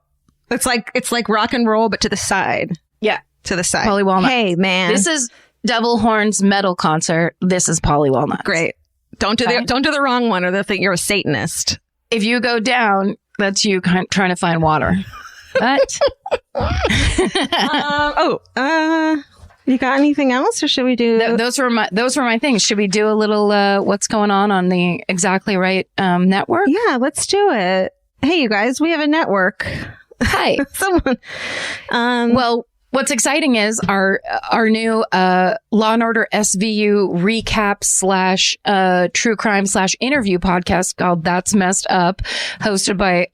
It's like rock and roll, but to the side. Yeah. To the side. Polly Walnut. Hey, man. This is Devil Horn's metal concert. This is Polly Walnut. Great. Don't do the wrong one, or they'll think you're a Satanist. If you go down, that's you trying to find water. But you got anything else, or should we do? Those were my things. Should we do a little what's going on the Exactly Right network? Yeah, let's do it. Hey, you guys, we have a network. Hi. Someone. Well, what's exciting is our new Law and Order SVU recap / true crime / interview podcast called That's Messed Up, hosted by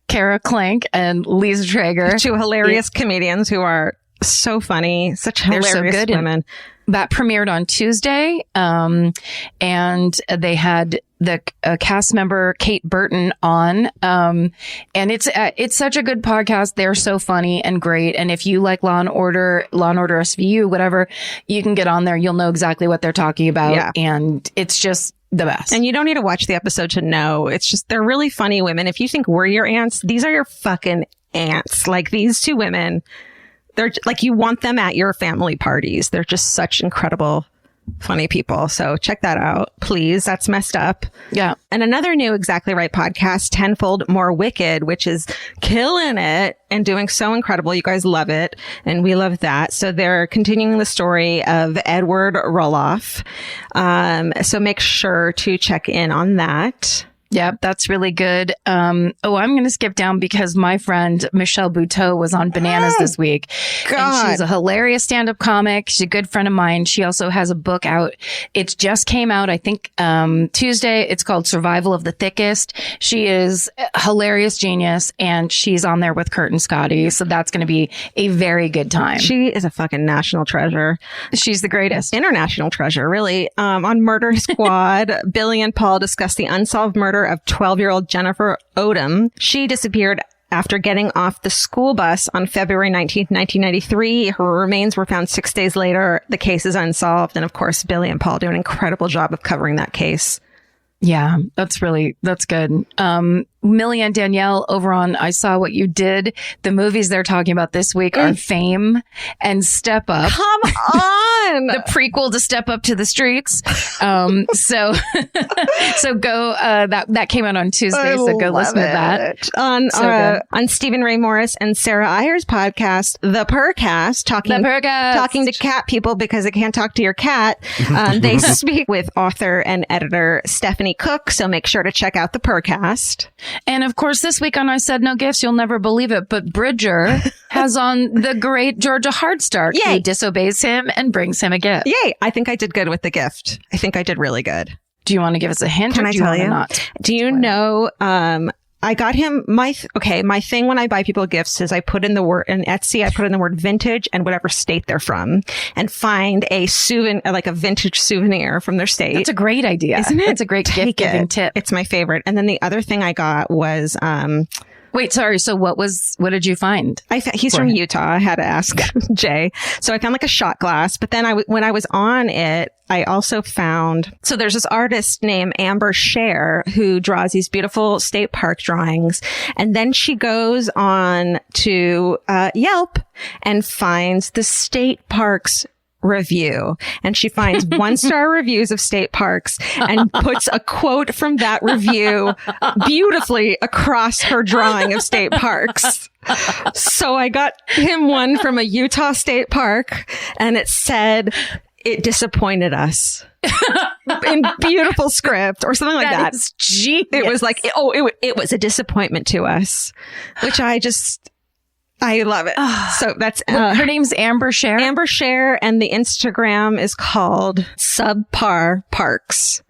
Kara Clank and Lisa Traeger, 2 hilarious comedians who are So funny. Such They're hilarious so good. women. That premiered on Tuesday. And they had the cast member Kate Burton on. And it's such a good podcast. They're so funny and great. And if you like Law and Order SVU, whatever, you can get on there. You'll know exactly what they're talking about. Yeah. And it's just the best. And you don't need to watch the episode to know. It's just, they're really funny women. If you think we're your aunts, these are your fucking aunts. Like these two women, they're like, you want them at your family parties. They're just such incredible, funny people. So check that out, please. That's Messed Up. Yeah. And another new Exactly Right podcast, Tenfold More Wicked, which is killing it and doing so incredible. You guys love it. And we love that. So they're continuing the story of Edward Roloff. So make sure to check in on that. Yeah, that's really good. I'm going to skip down because my friend Michelle Buteau was on Bananas this week. God. And she's a hilarious stand-up comic. She's a good friend of mine. She also has a book out. It just came out, I think, Tuesday. It's called Survival of the Thickest. She is a hilarious genius, and she's on there with Kurt and Scotty. So that's going to be a very good time. She is a fucking national treasure. She's the greatest. International treasure, really. On Murder Squad, Billy and Paul discuss the unsolved murder of 12-year-old Jennifer Odom. She disappeared after getting off the school bus on February 19th, 1993. Her remains were found 6 days later. The case is unsolved. And of course, Billy and Paul do an incredible job of covering that case. Yeah, that's good. Millie and Danielle over on I Saw What You Did. The movies they're talking about this week are Fame and Step Up. Come on! The prequel to Step Up to the Streets. So go, that came out on Tuesday. So go listen to that. On Stephen Ray Morris and Sarah Ayer's podcast, The Purrcast, talking to cat people because they can't talk to your cat. They speak with author and editor Stephanie Cook. So make sure to check out The Purrcast. And of course, this week on I Said No Gifts, you'll never believe it, but Bridger has on the great Georgia Hardstark, who disobeys him and brings him a gift. Yay! I think I did good with the gift. I think I did really good. Do you want to give us a hint? Can or I do you tell want you? to not? Do you know? I got him my thing when I buy people gifts is I put in the word in Etsy. I put in the word vintage and whatever state they're from, and find a souvenir, like a vintage souvenir from their state. That's a great idea, isn't it? It's a great gift giving tip. It's my favorite. And then the other thing I got was Wait, sorry. So what did you find? He's from Utah. I had to ask Jay. So I found like a shot glass, but then when I was on it, I also found, so there's this artist named Amber Scher who draws these beautiful state park drawings. And then she goes on to Yelp and finds the state parks review, and she finds 1-star reviews of state parks and puts a quote from that review beautifully across her drawing of state parks. So I got him one from a Utah state park, and it said, "It disappointed us." In beautiful script or something like that. Is genius. It was like, it was a disappointment to us, which I love it. So that's her name's Amber Scher. Amber Scher, and the Instagram is called Subpar Parks.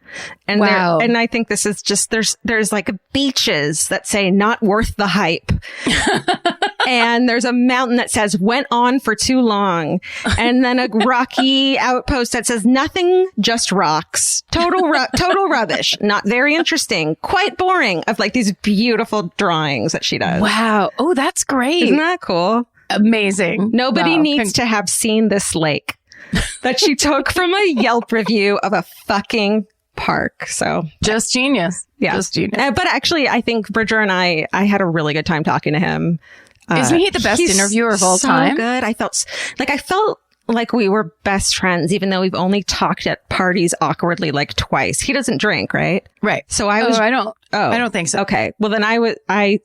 And wow. And I think this is just there's like beaches that say not worth the hype. And there's a mountain that says went on for too long. And then a rocky outpost that says nothing, just rocks. Total rubbish. Not very interesting. Quite boring, of like these beautiful drawings that she does. Wow. Oh, that's great. Isn't that cool? Amazing. Nobody needs to have seen this lake that she took from a Yelp review of a fucking park. So just genius. Yeah. Just genius. But actually, I think Bridger and I had a really good time talking to him. Isn't he the best interviewer of all time? So good. I felt like we were best friends, even though we've only talked at parties awkwardly like twice. He doesn't drink, right? Right. So I don't think so. Okay. Well, then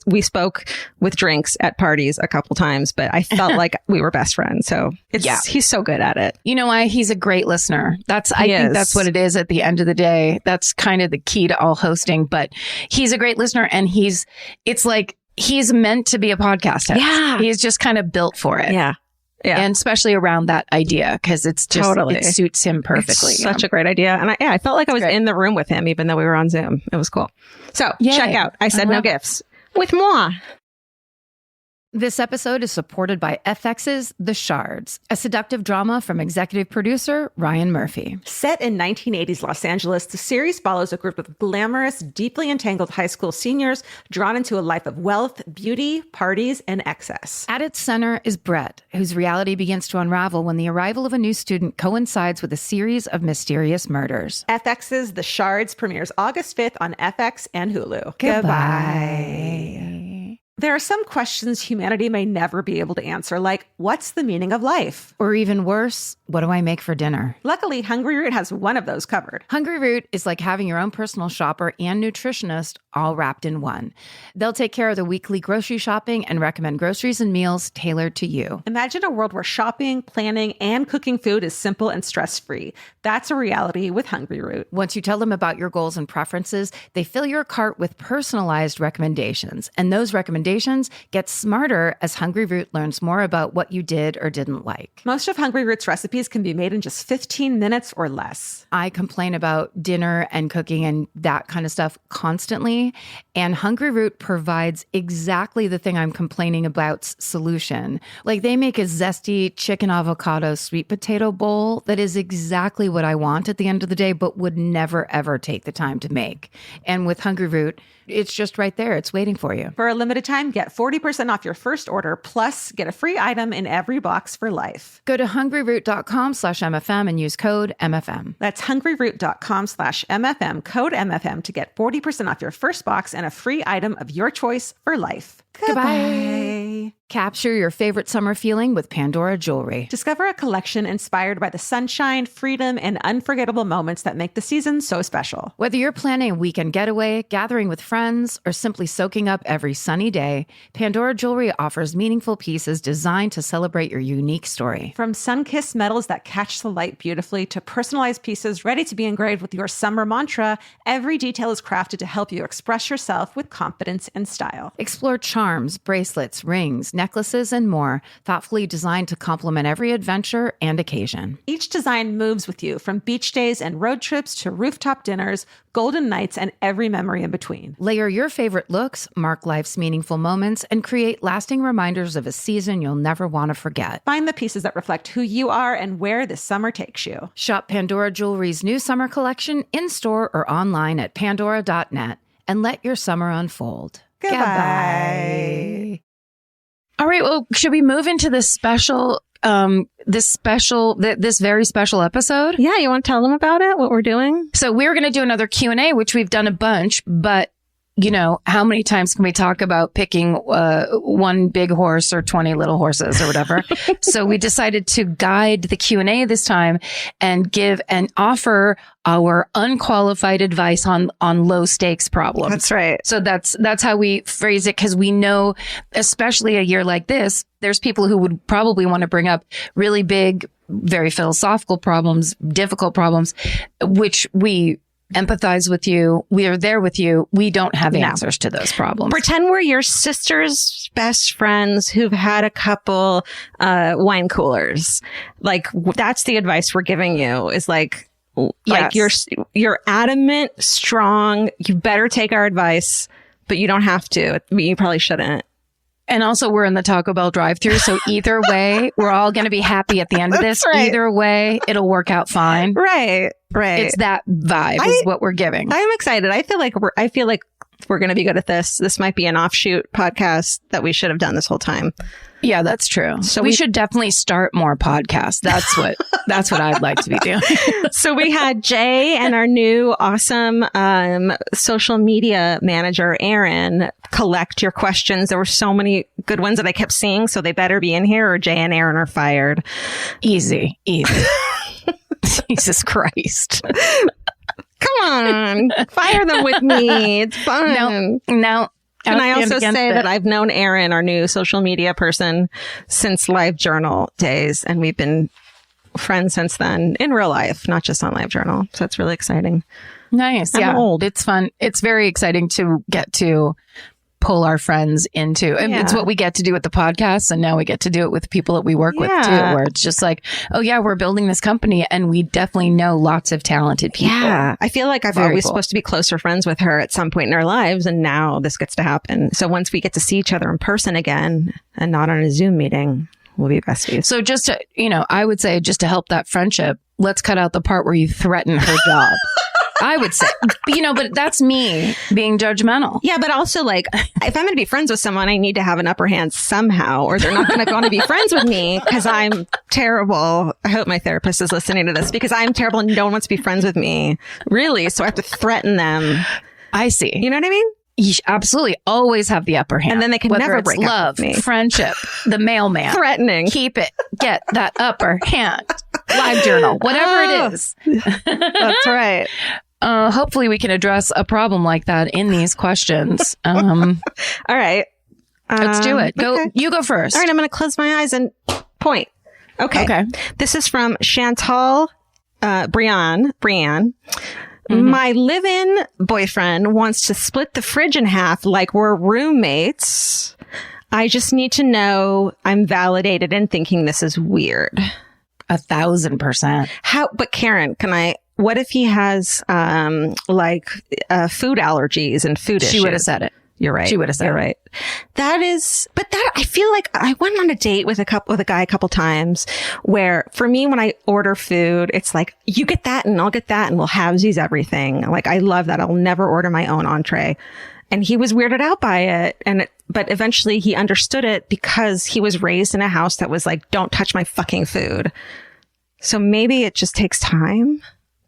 we spoke with drinks at parties a couple times, but I felt like we were best friends. So he's so good at it. You know why? He's a great listener. I think that's what it is at the end of the day. That's kind of the key to all hosting, but he's a great listener, and it's like he's meant to be a podcast host. Yeah. He's just kind of built for it. Yeah. Yeah. And especially around that idea, because it's just, it suits him perfectly. It's such a great idea. And I felt like I was in the room with him, even though we were on Zoom. It was cool. So check out I Said No Gifts with moi. This episode is supported by FX's The Shards, a seductive drama from executive producer Ryan Murphy. Set in 1980s Los Angeles, the series follows a group of glamorous, deeply entangled high school seniors drawn into a life of wealth, beauty, parties, and excess. At its center is Brett, whose reality begins to unravel when the arrival of a new student coincides with a series of mysterious murders. FX's The Shards premieres August 5th on FX and Hulu. Goodbye. There are some questions humanity may never be able to answer, like, what's the meaning of life? Or even worse, what do I make for dinner? Luckily, Hungry Root has one of those covered. Hungry Root is like having your own personal shopper and nutritionist all wrapped in one. They'll take care of the weekly grocery shopping and recommend groceries and meals tailored to you. Imagine a world where shopping, planning, and cooking food is simple and stress-free. That's a reality with Hungry Root. Once you tell them about your goals and preferences, they fill your cart with personalized recommendations. And those recommendations get smarter as Hungry Root learns more about what you did or didn't like. Most of Hungry Root's recipes can be made in just 15 minutes or less. I complain about dinner and cooking and that kind of stuff constantly. And Hungry Root provides exactly the thing I'm complaining about's solution. Like they make a zesty chicken avocado sweet potato bowl that is exactly what I want at the end of the day, but would never, ever take the time to make. And with Hungry Root, it's just right there. It's waiting for you. For a limited time, get 40% off your first order, plus get a free item in every box for life. Go to hungryroot.com/MFM and use code MFM. That's hungryroot.com/MFM, code MFM to get 40% off your first box and a free item of your choice for life. Goodbye. Capture your favorite summer feeling with Pandora Jewelry. Discover a collection inspired by the sunshine, freedom, and unforgettable moments that make the season so special. Whether you're planning a weekend getaway, gathering with friends, or simply soaking up every sunny day, Pandora Jewelry offers meaningful pieces designed to celebrate your unique story. From sun-kissed metals that catch the light beautifully to personalized pieces ready to be engraved with your summer mantra, every detail is crafted to help you express yourself with confidence and style. Explore charms, bracelets, rings, necklaces, and more, thoughtfully designed to complement every adventure and occasion. Each design moves with you, from beach days and road trips to rooftop dinners, golden nights, and every memory in between. Layer your favorite looks, mark life's meaningful moments, and create lasting reminders of a season you'll never want to forget. Find the pieces that reflect who you are and where this summer takes you. Shop Pandora Jewelry's new summer collection in-store or online at pandora.net and let your summer unfold. Goodbye. All right, well, should we move into this very special episode? Yeah, you want to tell them about it, what we're doing? So we're going to do another Q&A, which we've done a bunch, but you know, how many times can we talk about picking one big horse or 20 little horses or whatever? So we decided to guide the Q&A this time and give and offer our unqualified advice on low stakes problems. That's right. So that's how we phrase it, because we know, especially a year like this, there's people who would probably want to bring up really big, very philosophical problems, difficult problems, which we empathize with you. We are there with you. We don't have answers to those problems. Pretend we're your sister's best friends who've had a couple wine coolers. Like, that's the advice we're giving you, is like you're adamant, strong. You better take our advice, but you don't have to. You probably shouldn't. And also, we're in the Taco Bell drive-thru, so either way, we're all going to be happy at the end of this. Right. Either way, it'll work out fine. Right. It's that vibe is what we're giving. I'm excited. I feel like we're going to be good at this. This might be an offshoot podcast that we should have done this whole time. Yeah, that's true. So we should definitely start more podcasts. That's what I'd like to be doing. So we had Jay and our new awesome social media manager, Aaron, collect your questions. There were so many good ones that I kept seeing, so they better be in here or Jay and Aaron are fired. Easy. Jesus Christ. Come on, fire them with me. It's fun. No. Can I also say that I've known Aaron, our new social media person, since LiveJournal days, and we've been friends since then in real life, not just on LiveJournal. So it's really exciting. Nice. I'm old. It's fun. It's very exciting to get to pull our friends into. And it's what we get to do with the podcast. And now we get to do it with people that we work with too, where it's just like, oh yeah, we're building this company and we definitely know lots of talented people. Yeah. I feel like I've always supposed to be closer friends with her at some point in our lives. And now this gets to happen. So once we get to see each other in person again and not on a Zoom meeting, we'll be besties. So just to, I would say just to help that friendship, let's cut out the part where you threaten her job. I would say, but that's me being judgmental. Yeah, but also like, if I'm going to be friends with someone, I need to have an upper hand somehow, or they're not going to want to be friends with me because I'm terrible. I hope my therapist is listening to this because I'm terrible and no one wants to be friends with me. Really? So I have to threaten them. I see. You know what I mean? You absolutely always have the upper hand. And then they can whether never it's break love, up with me. friendship, the mailman. Threatening. Keep it. Get that upper hand. Live journal. Whatever it is. That's right. Hopefully we can address a problem like that in these questions. All right. Let's do it. Go. Okay. You go first. All right. I'm going to close my eyes and point. Okay. This is from Chantal Brianne. Mm-hmm. My live-in boyfriend wants to split the fridge in half like we're roommates. I just need to know I'm validated in thinking this is weird. 1,000%. But Karen, what if he has, food allergies and food issues? She would have said it. You're right. She would have said You're right. I feel like I went on a date with a guy a couple times where for me, when I order food, it's like, you get that and I'll get that and we'll halvesies everything. Like, I love that. I'll never order my own entree. And he was weirded out by it. But eventually he understood it because he was raised in a house that was like, don't touch my fucking food. So maybe it just takes time.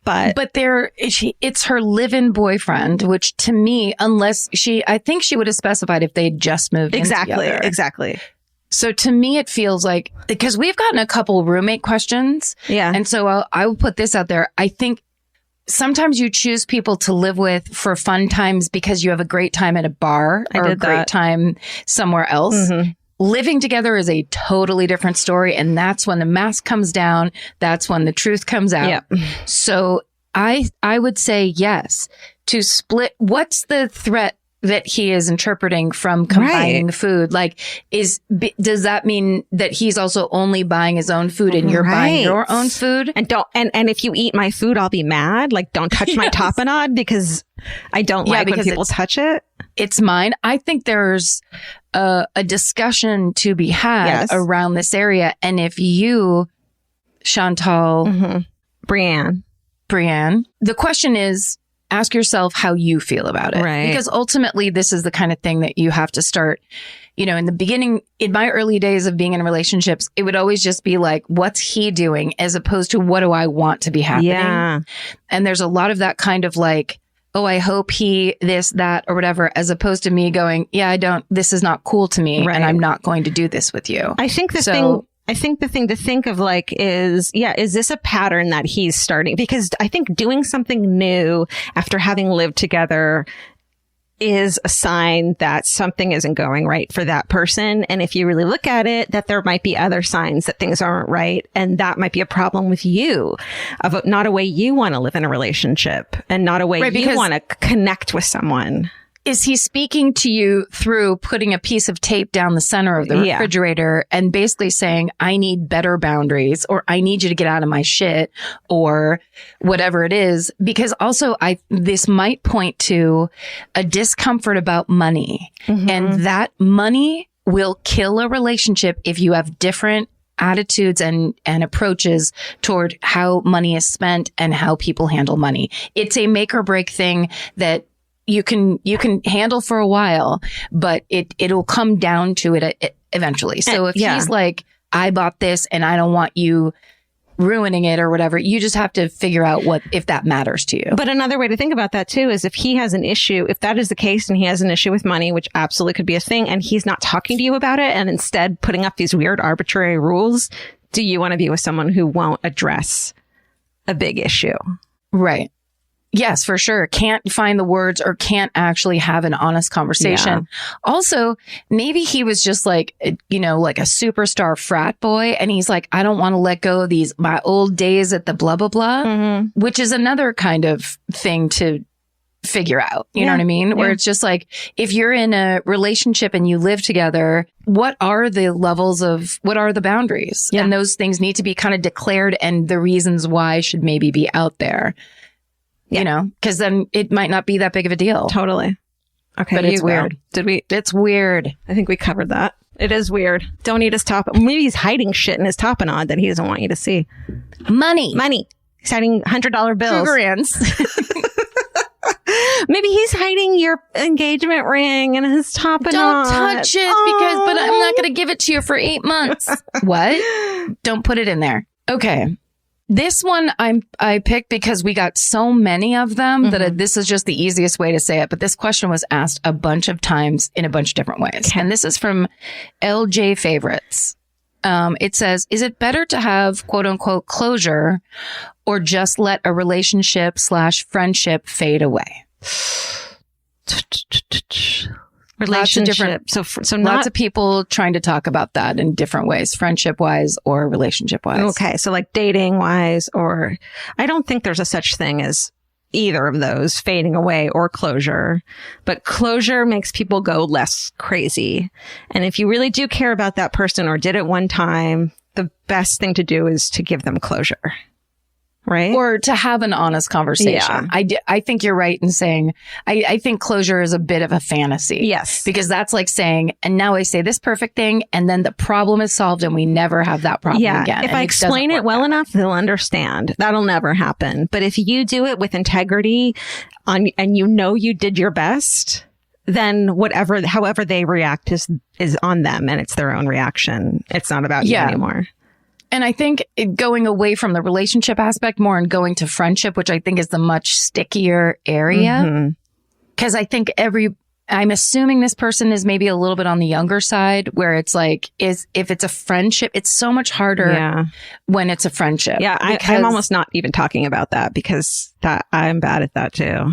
But it's her live-in boyfriend, which to me, I think she would have specified if they'd just moved in together. Exactly. So to me, it feels like, because we've gotten a couple roommate questions. Yeah. And so I will put this out there. I think sometimes you choose people to live with for fun times because you have a great time at a bar or a great time somewhere else. Mm-hmm. Living together is a totally different story. And that's when the mask comes down. That's when the truth comes out. Yep. So I would say yes to split. What's the threat that he is interpreting from combining the food? Like, does that mean that he's also only buying his own food and you're buying your own food? And and if you eat my food, I'll be mad. Like, don't touch my tapenade because I don't like when people touch it. It's mine. I think there's a discussion to be had around this area. And if you, Chantal, Brianne, the question is, ask yourself how you feel about it. Right. Because ultimately, this is the kind of thing that you have to start. In the beginning, in my early days of being in relationships, it would always just be like, what's he doing? As opposed to what do I want to be happening? Yeah. And there's a lot of that kind of like, oh, I hope he this, that, or whatever, as opposed to me going, this is not cool to me. Right. And I'm not going to do this with you. I think the thing to think of like is this a pattern that he's starting? Because I think doing something new after having lived together is a sign that something isn't going right for that person. And if you really look at it, that there might be other signs that things aren't right. And that might be a problem with you, of not a way you want to live in a relationship and not a way you want to connect with someone. Is he speaking to you through putting a piece of tape down the center of the refrigerator and basically saying, I need better boundaries, or I need you to get out of my shit, or whatever it is? Because also this might point to a discomfort about money, and that money will kill a relationship if you have different attitudes and approaches toward how money is spent and how people handle money. It's a make or break thing that you can handle for a while, but it'll come down to it eventually. So if he's like, I bought this and I don't want you ruining it or whatever, you just have to figure out if that matters to you. But another way to think about that too is if he has an issue, if that is the case and he has an issue with money, which absolutely could be a thing, and he's not talking to you about it and instead putting up these weird arbitrary rules, do you want to be with someone who won't address a big issue? Right. Yes, for sure. Can't find the words or can't actually have an honest conversation. Yeah. Also, maybe he was just like, like a superstar frat boy. And he's like, I don't want to let go of my old days at the blah, blah, blah, which is another kind of thing to figure out. You know what I mean? Where it's just like, if you're in a relationship and you live together, what are the boundaries? Yeah. And those things need to be kind of declared, and the reasons why should maybe be out there, you know, because then it might not be that big of a deal. Totally. Okay. But it's weird. It's weird. I think we covered that. It is weird. Don't eat his top. Maybe he's hiding shit in his tapenade that he doesn't want you to see. Money. He's hiding $100 bills. Krugerrands. Maybe he's hiding your engagement ring in his tapenade. Don't touch it but I'm not going to give it to you for 8 months. What? Don't put it in there. Okay. This one I picked because we got so many of them that this is just the easiest way to say it. But this question was asked a bunch of times in a bunch of different ways. Okay. And this is from LJ Favorites. It says, is it better to have quote unquote closure or just let a relationship / friendship fade away? Relationship. Lots of people trying to talk about that in different ways, friendship wise or relationship wise. Okay. So like dating wise, or I don't think there's a such thing as either of those, fading away or closure, but closure makes people go less crazy. And if you really do care about that person or did it one time, the best thing to do is to give them closure. Right. Or to have an honest conversation. Yeah. I think you're right in saying, I think closure is a bit of a fantasy. Yes. Because that's like saying, and now I say this perfect thing, and then the problem is solved and we never have that problem again. If I explain it well enough, they'll understand. That'll never happen. But if you do it with integrity and you know you did your best, then however they react is on them, and it's their own reaction. It's not about you anymore. And I think going away from the relationship aspect more and going to friendship, which I think is the much stickier area. Because I think I'm assuming this person is maybe a little bit on the younger side, where it's like, if it's a friendship, it's so much harder when it's a friendship. Yeah, I'm almost not even talking about that because I'm bad at that too.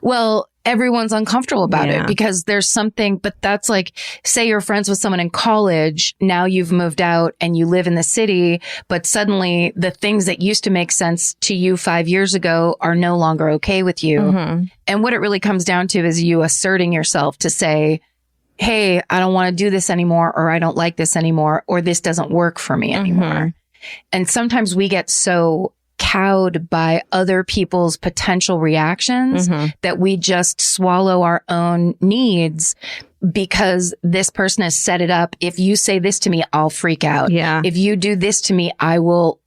Well, everyone's uncomfortable about it because there's something, but that's like, say you're friends with someone in college. Now you've moved out and you live in the city, but suddenly the things that used to make sense to you 5 years ago are no longer okay with you. And what it really comes down to is you asserting yourself to say, hey, I don't want to do this anymore, or I don't like this anymore, or this doesn't work for me anymore. And sometimes we get so cowed by other people's potential reactions that we just swallow our own needs because this person has set it up. If you say this to me, I'll freak out. Yeah. If you do this to me, I will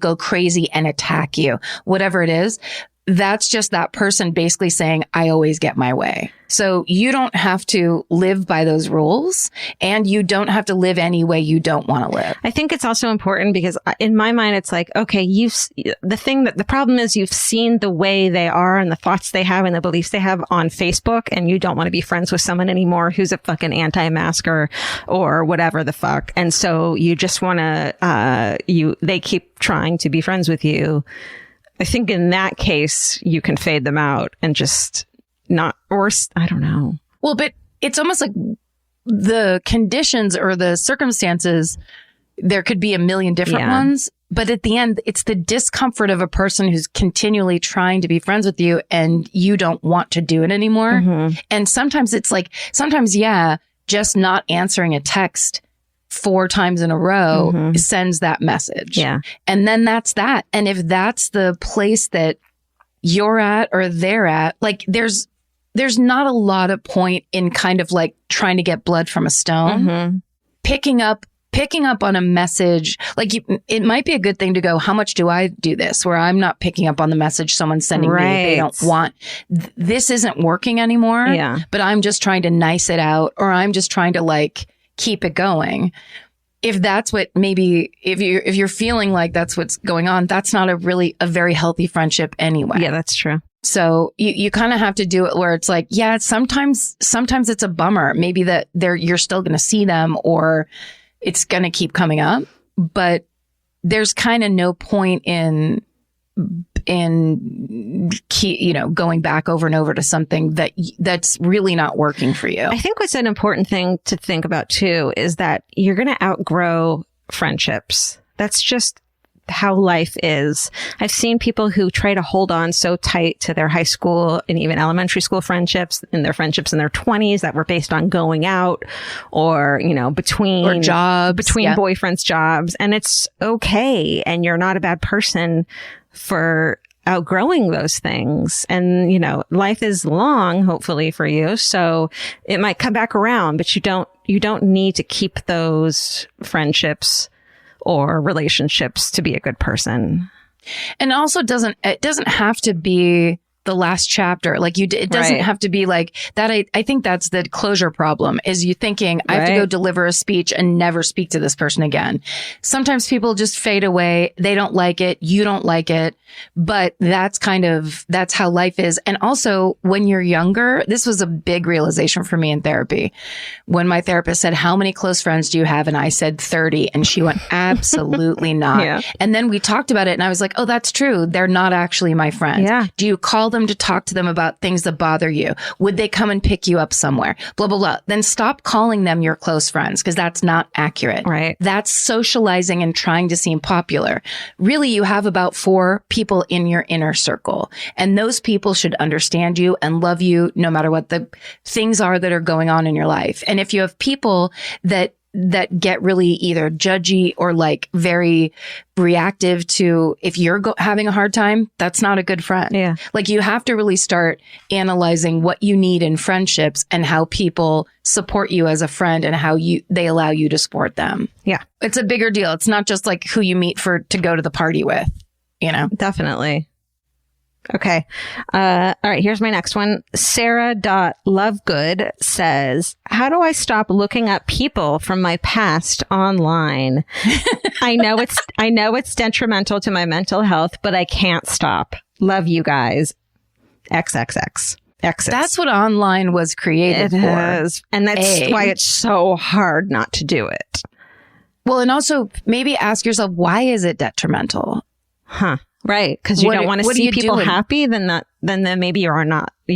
go crazy and attack you. Whatever it is. That's just that person basically saying, I always get my way. So you don't have to live by those rules, and you don't have to live any way you don't want to live. I think it's also important because in my mind, it's like, okay, the problem is you've seen the way they are and the thoughts they have and the beliefs they have on Facebook, and you don't want to be friends with someone anymore who's a fucking anti-masker or whatever the fuck. And so you just want to, they keep trying to be friends with you. I think in that case, you can fade them out and just I don't know. Well, but it's almost like the conditions or the circumstances, there could be a million different ones. But at the end, it's the discomfort of a person who's continually trying to be friends with you and you don't want to do it anymore. And sometimes it's like, just not answering a text 4 times in a row sends that message. Yeah. And then that's that. And if that's the place that you're at or they're at, like there's not a lot of point in kind of like trying to get blood from a stone. Picking up on a message, like it might be a good thing to go, how much do I do this? Where I'm not picking up on the message someone's sending me. They don't want, this isn't working anymore. Yeah. But I'm just trying to nice it out, or I'm just trying to like keep it going. If that's what maybe if you're feeling like that's what's going on, that's not a very healthy friendship anyway. Yeah, that's true. So you kind of have to do it where it's like, yeah, sometimes it's a bummer. Maybe that you're still going to see them or it's going to keep coming up, but there's kind of no point in going back over and over to something that's really not working for you. I think what's an important thing to think about too is that you're going to outgrow friendships. That's how life is. I've seen people who try to hold on so tight to their high school and even elementary school friendships, and their friendships in their 20s that were based on going out or, between jobs, boyfriends' jobs. And it's okay. And you're not a bad person for outgrowing those things. And, life is long, hopefully for you. So it might come back around, but you don't need to keep those friendships or relationships to be a good person. And also it doesn't have to be the last chapter. Like it doesn't have to be like that. I think that's the closure problem, is you thinking I have to go deliver a speech and never speak to this person again. Sometimes people just fade away. They don't like it. You don't like it. But that's how life is. And also when you're younger, this was a big realization for me in therapy. When my therapist said, how many close friends do you have? And I said 30. And she went, absolutely not. Yeah. And then we talked about it and I was like, oh, that's true. They're not actually my friends. Yeah. Do you call them to talk to them about things that bother you? Would they come and pick you up somewhere? Blah, blah, blah. Then stop calling them your close friends, because that's not accurate. Right. That's socializing and trying to seem popular. Really, you have about 4 people in your inner circle, and those people should understand you and love you no matter what the things are that are going on in your life. And if you have people that get really either judgy or like very reactive to if you're having a hard time, that's not a good friend. Yeah. Like you have to really start analyzing what you need in friendships and how people support you as a friend and how they allow you to support them. Yeah. It's a bigger deal. It's not just like who you meet to go to the party with, Definitely. Okay. All right. Here's my next one. Sarah.lovegood says, how do I stop looking up people from my past online? I know it's detrimental to my mental health, but I can't stop. Love you guys. XXX. Exes. That's what online was created for. It is. And that's why it's so hard not to do it. Well, and also maybe ask yourself, why is it detrimental? Huh. Right. Because you don't want to see people happy, then maybe you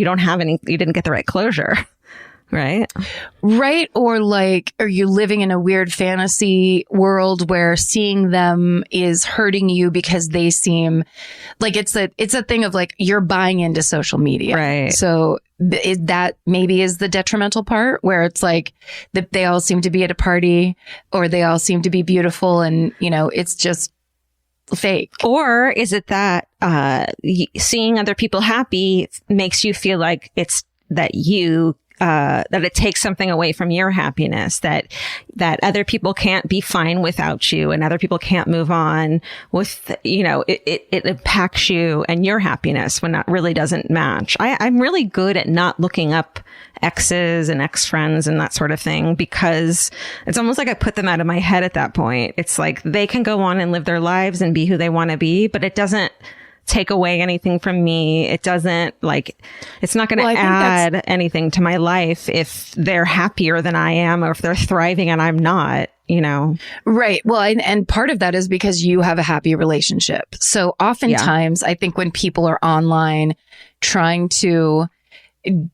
don't have any, you didn't get the right closure. Right. Right. Or are you living in a weird fantasy world where seeing them is hurting you because they seem like it's a thing of like you're buying into social media. Right. So that maybe is the detrimental part, where it's like that they all seem to be at a party or they all seem to be beautiful and, it's just fake. Or is it that seeing other people happy makes you feel like it's that you that it takes something away from your happiness, that other people can't be fine without you and other people can't move on with, it impacts you and your happiness when that really doesn't match. I'm really good at not looking up exes and ex-friends and that sort of thing, because it's almost like I put them out of my head at that point. It's like they can go on and live their lives and be who they want to be, but it doesn't take away anything from me. It doesn't it's not going to add anything to my life if they're happier than I am or if they're thriving and I'm not, Right. Well, and part of that is because you have a happy relationship. So oftentimes I think when people are online trying to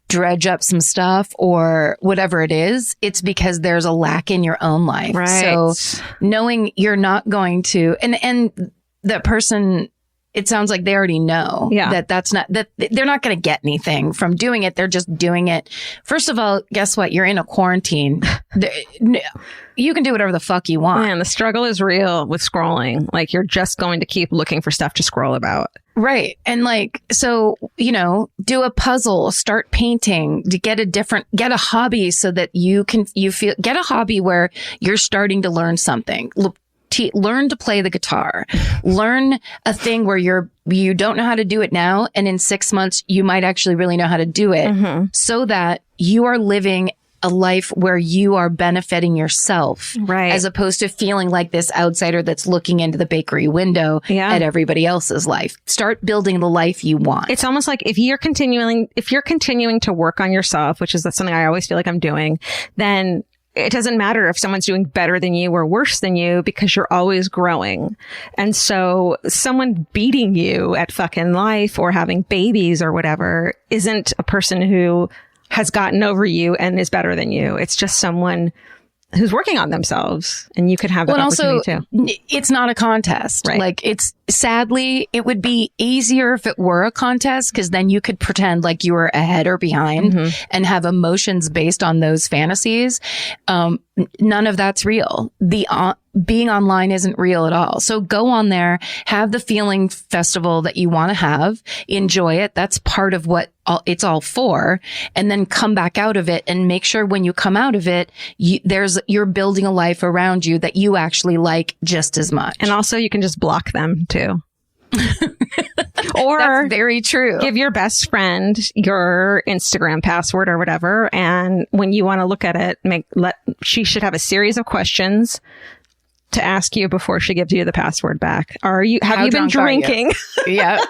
dredge up some stuff or whatever it is, it's because there's a lack in your own life. Right. So knowing you're not going to, and that person, it sounds like they already know that they're not going to get anything from doing it. They're just doing it. First of all, guess what? You're in a quarantine. You can do whatever the fuck you want. Man, the struggle is real with scrolling. Like you're just going to keep looking for stuff to scroll about. Right. And so, do a puzzle, start painting, to get a hobby so that get a hobby where you're starting to learn something. Learn to play the guitar, learn a thing where you don't know how to do it now. And in 6 months, you might actually really know how to do it, so that you are living a life where you are benefiting yourself, right? As opposed to feeling like this outsider that's looking into the bakery window at everybody else's life. Start building the life you want. It's almost like if you're continuing to work on yourself, which is something I always feel like I'm doing, then it doesn't matter if someone's doing better than you or worse than you, because you're always growing. And so someone beating you at fucking life or having babies or whatever isn't a person who has gotten over you and is better than you. It's just someone who's working on themselves, and you could have that opportunity too. It's not a contest. Right. Like sadly, it would be easier if it were a contest, because then you could pretend like you were ahead or behind and have emotions based on those fantasies. None of that's real. Being online isn't real at all. So go on there, have the feeling festival that you want to have, enjoy it. That's part of what it's all for. And then come back out of it and make sure when you come out of it, you're building a life around you that you actually like just as much. And also you can just block them too. Or that's very true. Give your best friend your Instagram password or whatever, and when you want to look at it, she should have a series of questions to ask you before she gives you the password back. Have you been drinking? Yeah.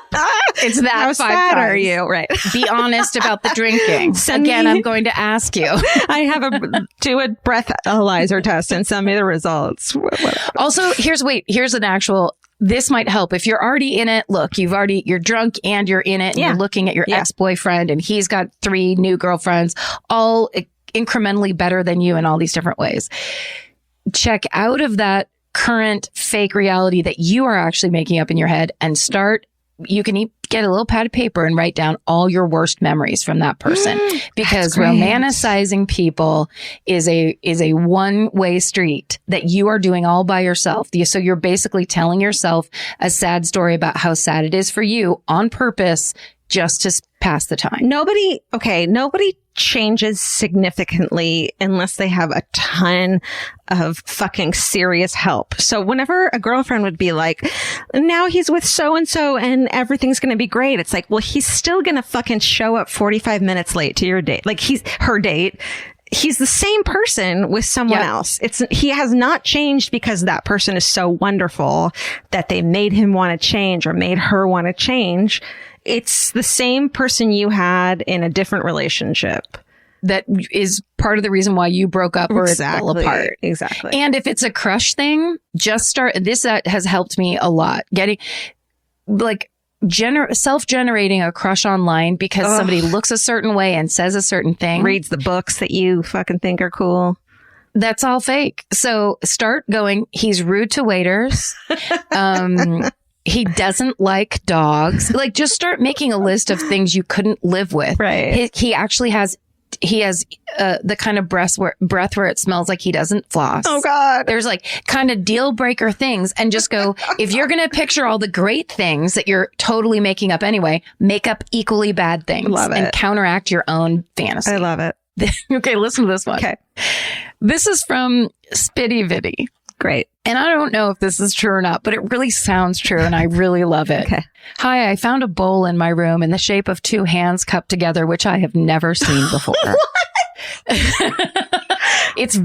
It's that. How sad are you? Right. Be honest about the drinking. I'm going to ask you. Do a breathalyzer test and send me the results. Also, here's an actual. This might help if you're already in it. Look, you're drunk and you're in it, and you're looking at your ex-boyfriend, and he's got 3 new girlfriends, all incrementally better than you in all these different ways. Check out of that current fake reality that you are actually making up in your head, and you can get a little pad of paper and write down all your worst memories from that person, because romanticizing people is a one-way street that you are doing all by yourself. So you're basically telling yourself a sad story about how sad it is for you on purpose, just to pass the time. Nobody changes significantly unless they have a ton of fucking serious help. So whenever a girlfriend would be like, now he's with so-and-so and everything's going to be great. It's like, well, he's still going to fucking show up 45 minutes late to your date. Like her date. He's the same person with someone else. He has not changed because that person is so wonderful that they made him want to change or made her want to change. It's the same person you had in a different relationship. That is part of the reason why you broke up or it fell apart. Exactly. And if it's a crush thing, just start. This has helped me a lot. Getting self-generating a crush online because somebody looks a certain way and says a certain thing. Reads the books that you fucking think are cool. That's all fake. So start going, he's rude to waiters. He doesn't like dogs. Like, just start making a list of things you couldn't live with. Right. He actually has the kind of breath where it smells like he doesn't floss. Oh God. There's like kind of deal breaker things, and just go, if you're going to picture all the great things that you're totally making up anyway, make up equally bad things. Love it. And counteract your own fantasy. I love it. Okay, listen to this one. Okay. This is from Spitty Viddy. Great. And I don't know if this is true or not, but it really sounds true, and I really love it. Okay. Hi, I found a bowl in my room in the shape of 2 hands cupped together, which I have never seen before. It's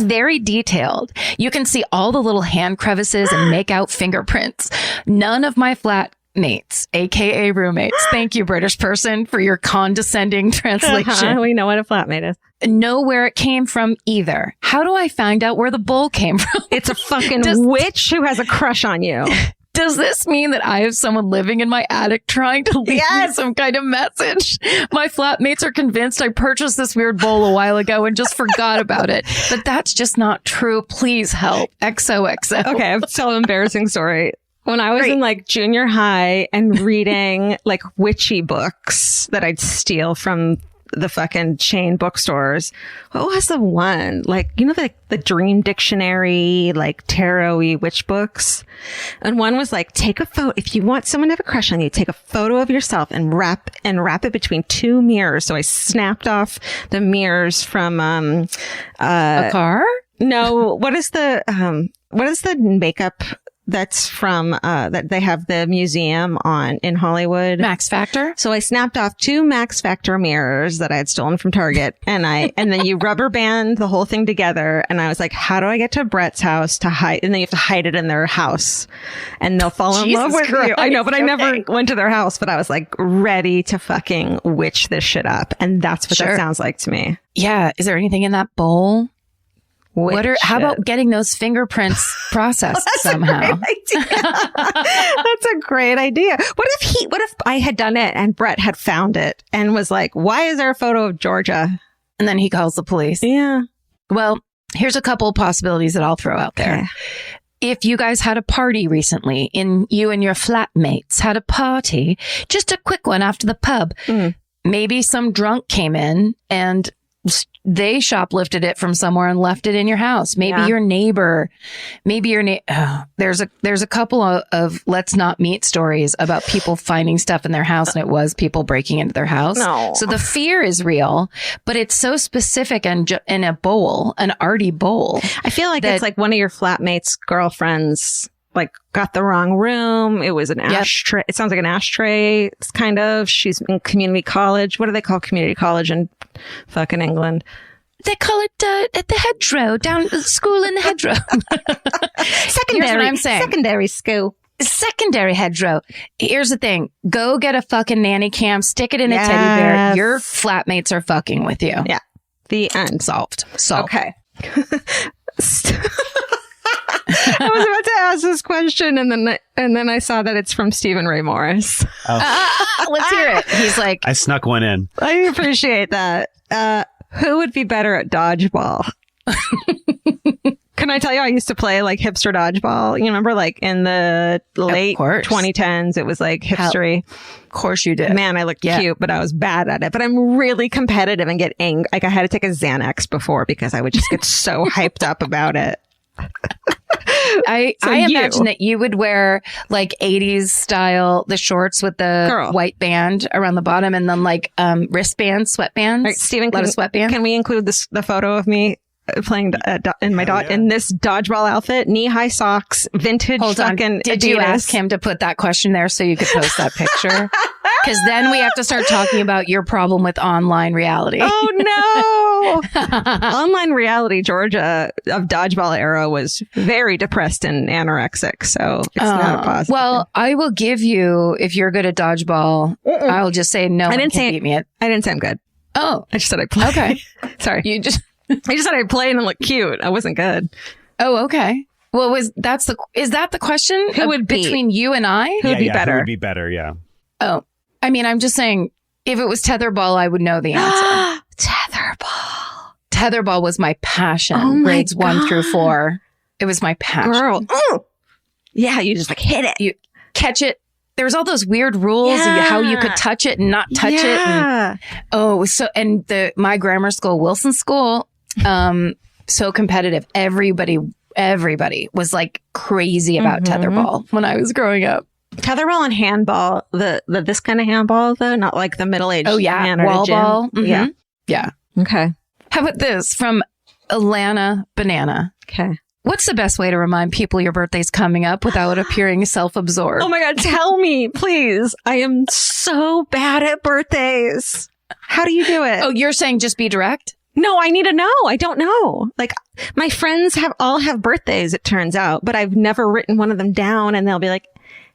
very detailed. You can see all the little hand crevices and make out fingerprints. None of my flatmates, aka roommates, thank you, British person, for your condescending translation. We know what a flatmate is. Know where it came from either. How do I find out where the bowl came from? It's a fucking witch who has a crush on you. Does this mean that I have someone living in my attic trying to leave me some kind of message? My flatmates are convinced I purchased this weird bowl a while ago and just forgot about it. But that's just not true. Please help. XOXO. Okay, I have so embarrassing story. When I was in like junior high and reading like witchy books that I'd steal from the fucking chain bookstores. What was the one? Like, you know, the Dream Dictionary, like tarot-y witch books. And one was like, take a photo. If you want someone to have a crush on you, take a photo of yourself and wrap it between 2 mirrors. So I snapped off the mirrors from, a car? No. What is the makeup that's from, that they have the museum in Hollywood? Max Factor. So I snapped off 2 Max Factor mirrors that I had stolen from Target, and then you rubber band the whole thing together. And I was like, how do I get to Brett's house to hide? And then you have to hide it in their house and they'll fall in love with you. I know, but I never went to their house, but I was like ready to fucking witch this shit up. And that's what that sounds like to me. Yeah. Is there anything in that bowl? How about getting those fingerprints processed somehow? That's a great idea. What if I had done it and Brett had found it and was like, why is there a photo of Georgia? And then he calls the police. Yeah. Well, Here's a couple of possibilities that I'll throw out there. Okay. If you guys had a party recently, you and your flatmates had a party, just a quick one after the pub, maybe some drunk came in and they shoplifted it from somewhere and left it in your house. Maybe your neighbor, there's a couple of let's not meet stories about people finding stuff in their house, and it was people breaking into their house. No. So the fear is real, but it's so specific and in a bowl, an arty bowl. I feel like it's like one of your flatmates' girlfriends like got the wrong room. It was an ashtray. It sounds like an ashtray. It's kind of. She's in community college. What do they call community college in fucking England? They call it at the hedgerow, down the school in the hedgerow. Secondary. Here's what I'm saying. Secondary school. Secondary hedgerow. Here's the thing. Go get a fucking nanny cam, stick it in a teddy bear. Your flatmates are fucking with you. Yeah. The end. Solved. Okay. I was about to ask this question, and then I saw that it's from Stephen Ray Morris. Let's hear it. He's like, I snuck one in. I appreciate that. Who would be better at dodgeball? Can I tell you, I used to play like hipster dodgeball. You remember, like in the late 2010s, it was like hipstery. Of course you did. Man, I looked cute, but I was bad at it. But I'm really competitive and get angry. Like I had to take a Xanax before because I would just get so hyped up about it. I imagine that you would wear like 80s style, the shorts with the white band around the bottom, and then like wristbands, sweatbands. Right, Steven, sweatbands. Can we include the photo of me playing in this dodgeball outfit, knee-high socks, vintage fucking Did Adidas. you ask him to put that question there so you could post that picture? Because then we have to start talking about your problem with online reality. Oh, no. Online reality, Georgia, of dodgeball era was very depressed and anorexic. So it's not a positive. Well, I will give you, if you're good at dodgeball, I will just say no one can beat me at. I didn't say I'm good. Oh. I just said I play. Okay. Sorry. I just said I played and look cute. I wasn't good. Oh, okay. Well, is that the question? Who would be between you and I? Who would be better? Who would be better? Yeah. Oh, I mean, I'm just saying, if it was tetherball, I would know the answer. Tetherball. Tetherball was my passion. Grades 1 through 4. It was my passion. Girl. Yeah, you just like hit it. You catch it. There was all those weird rules of how you could touch it and not touch it. And, my grammar school, Wilson School, so competitive. Everybody was like crazy about tetherball when I was growing up. Tetherball and handball, this kind of handball though, not like the middle-aged man at wall a gym. ball. Mm-hmm. Yeah. Okay. How about this from Alana Banana? Okay. What's the best way to remind people your birthday's coming up without appearing self-absorbed? Oh my God, tell me, please. I am so bad at birthdays. How do you do it? Oh, you're saying just be direct? No, I need to know. I don't know. Like my friends all have birthdays, it turns out, but I've never written one of them down, and they'll be like,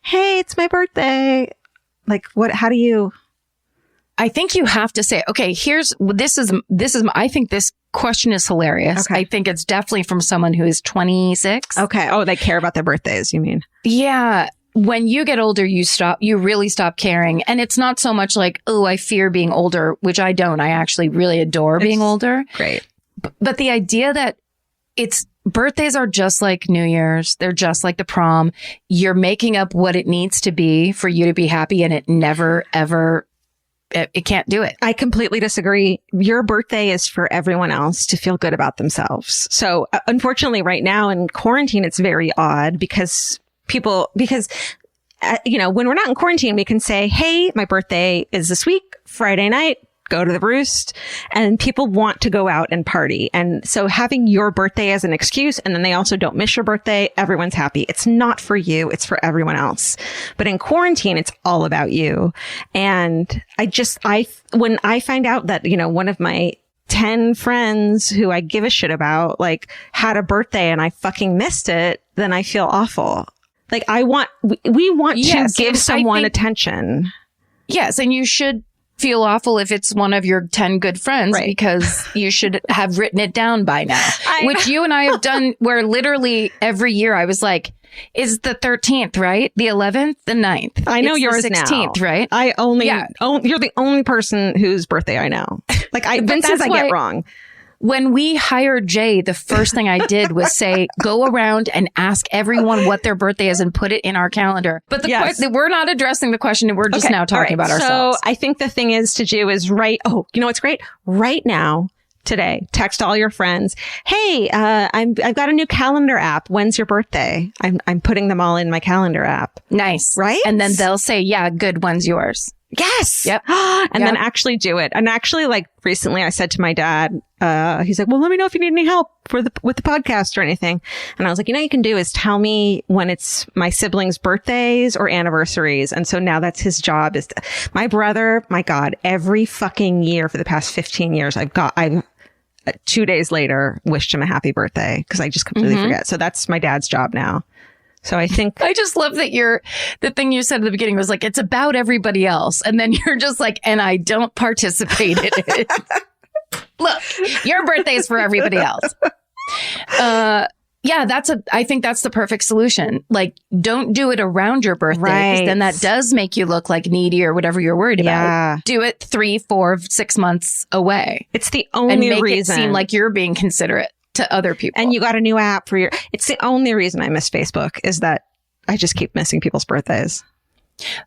"Hey, it's my birthday." Like what, how do you? I think you have to say, okay, I think this question is hilarious. Okay. I think it's definitely from someone who is 26. Okay. Oh, they care about their birthdays, you mean? Yeah. When you get older, you really stop caring. And it's not so much like, oh, I fear being older, which I don't. I actually really adore being older. Great. But the idea that birthdays are just like New Year's. They're just like the prom. You're making up what it needs to be for you to be happy, and it never, ever, it can't do it. I completely disagree. Your birthday is for everyone else to feel good about themselves. So unfortunately, right now in quarantine, it's very odd because when we're not in quarantine, we can say, "Hey, my birthday is this week, Friday night. Go to the Roost," and people want to go out and party. And so having your birthday as an excuse, and then they also don't miss your birthday, everyone's happy. It's not for you. It's for everyone else. But in quarantine, it's all about you. And when I find out that, one of my 10 friends who I give a shit about, like had a birthday and I fucking missed it, then I feel awful. Like we want to give someone attention. Yes. And you should feel awful if it's one of your 10 good friends, because you should have written it down by now, which you and I have done, where literally every year I was like, is the 13th, right? The 11th, the 9th. I know yours the 16th, now. Right? You're the only person whose birthday I know. Like Vince's I get wrong. When we hired Jay, the first thing I did was say, go around and ask everyone what their birthday is and put it in our calendar. But we're not addressing the question. We're just now talking about ourselves. So I think the thing is to do is write. Oh, you know what's great? Right now, today, text all your friends. Hey, I've got a new calendar app. When's your birthday? I'm putting them all in my calendar app. Nice. Right? And then they'll say, yeah, good. When's yours? Yes. Yep. And then actually do it. And actually, like recently I said to my dad, he's like, well, let me know if you need any help with the podcast or anything. And I was like, you can do is tell me when it's my siblings' birthdays or anniversaries. And so now that's his job my brother, my God, every fucking year for the past 15 years, I've 2 days later wished him a happy birthday because I just completely forget. So that's my dad's job now. So I think I just love that the thing you said at the beginning was like, it's about everybody else. And then you're just like, and I don't participate in it. Look, your birthday is for everybody else. Yeah, I think that's the perfect solution. Like, don't do it around your birthday because then that does make you look like needy or whatever you're worried about. Do it 3, 4, 6 months away. It's the only and make reason. It seem like you're being considerate to other people. And you got a new app for it's the only reason I miss Facebook is that I just keep missing people's birthdays.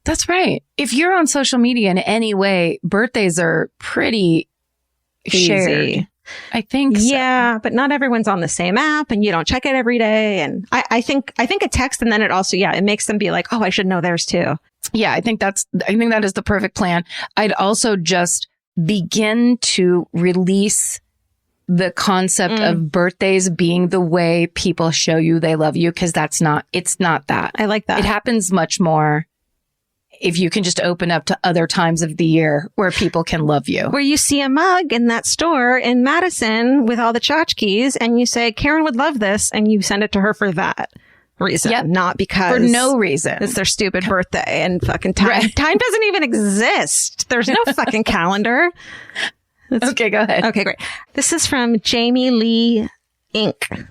That's right. If you're on social media in any way, birthdays are pretty shared. I think so. Yeah, but not everyone's on the same app and you don't check it every day. And I think a text and then it also, it makes them be like, oh, I should know theirs too. Yeah, I think that is the perfect plan. I'd also just begin to release the concept of birthdays being the way people show you they love you, because it's not that. I like that. It happens much more if you can just open up to other times of the year where people can love you. Where you see a mug in that store in Madison with all the tchotchkes and you say, Karen would love this, and you send it to her for that reason, not because for no reason. It's their stupid birthday and fucking time. Time doesn't even exist. There's no fucking calendar. Okay, go ahead. Okay, great. This is from Jamie Lee Inc.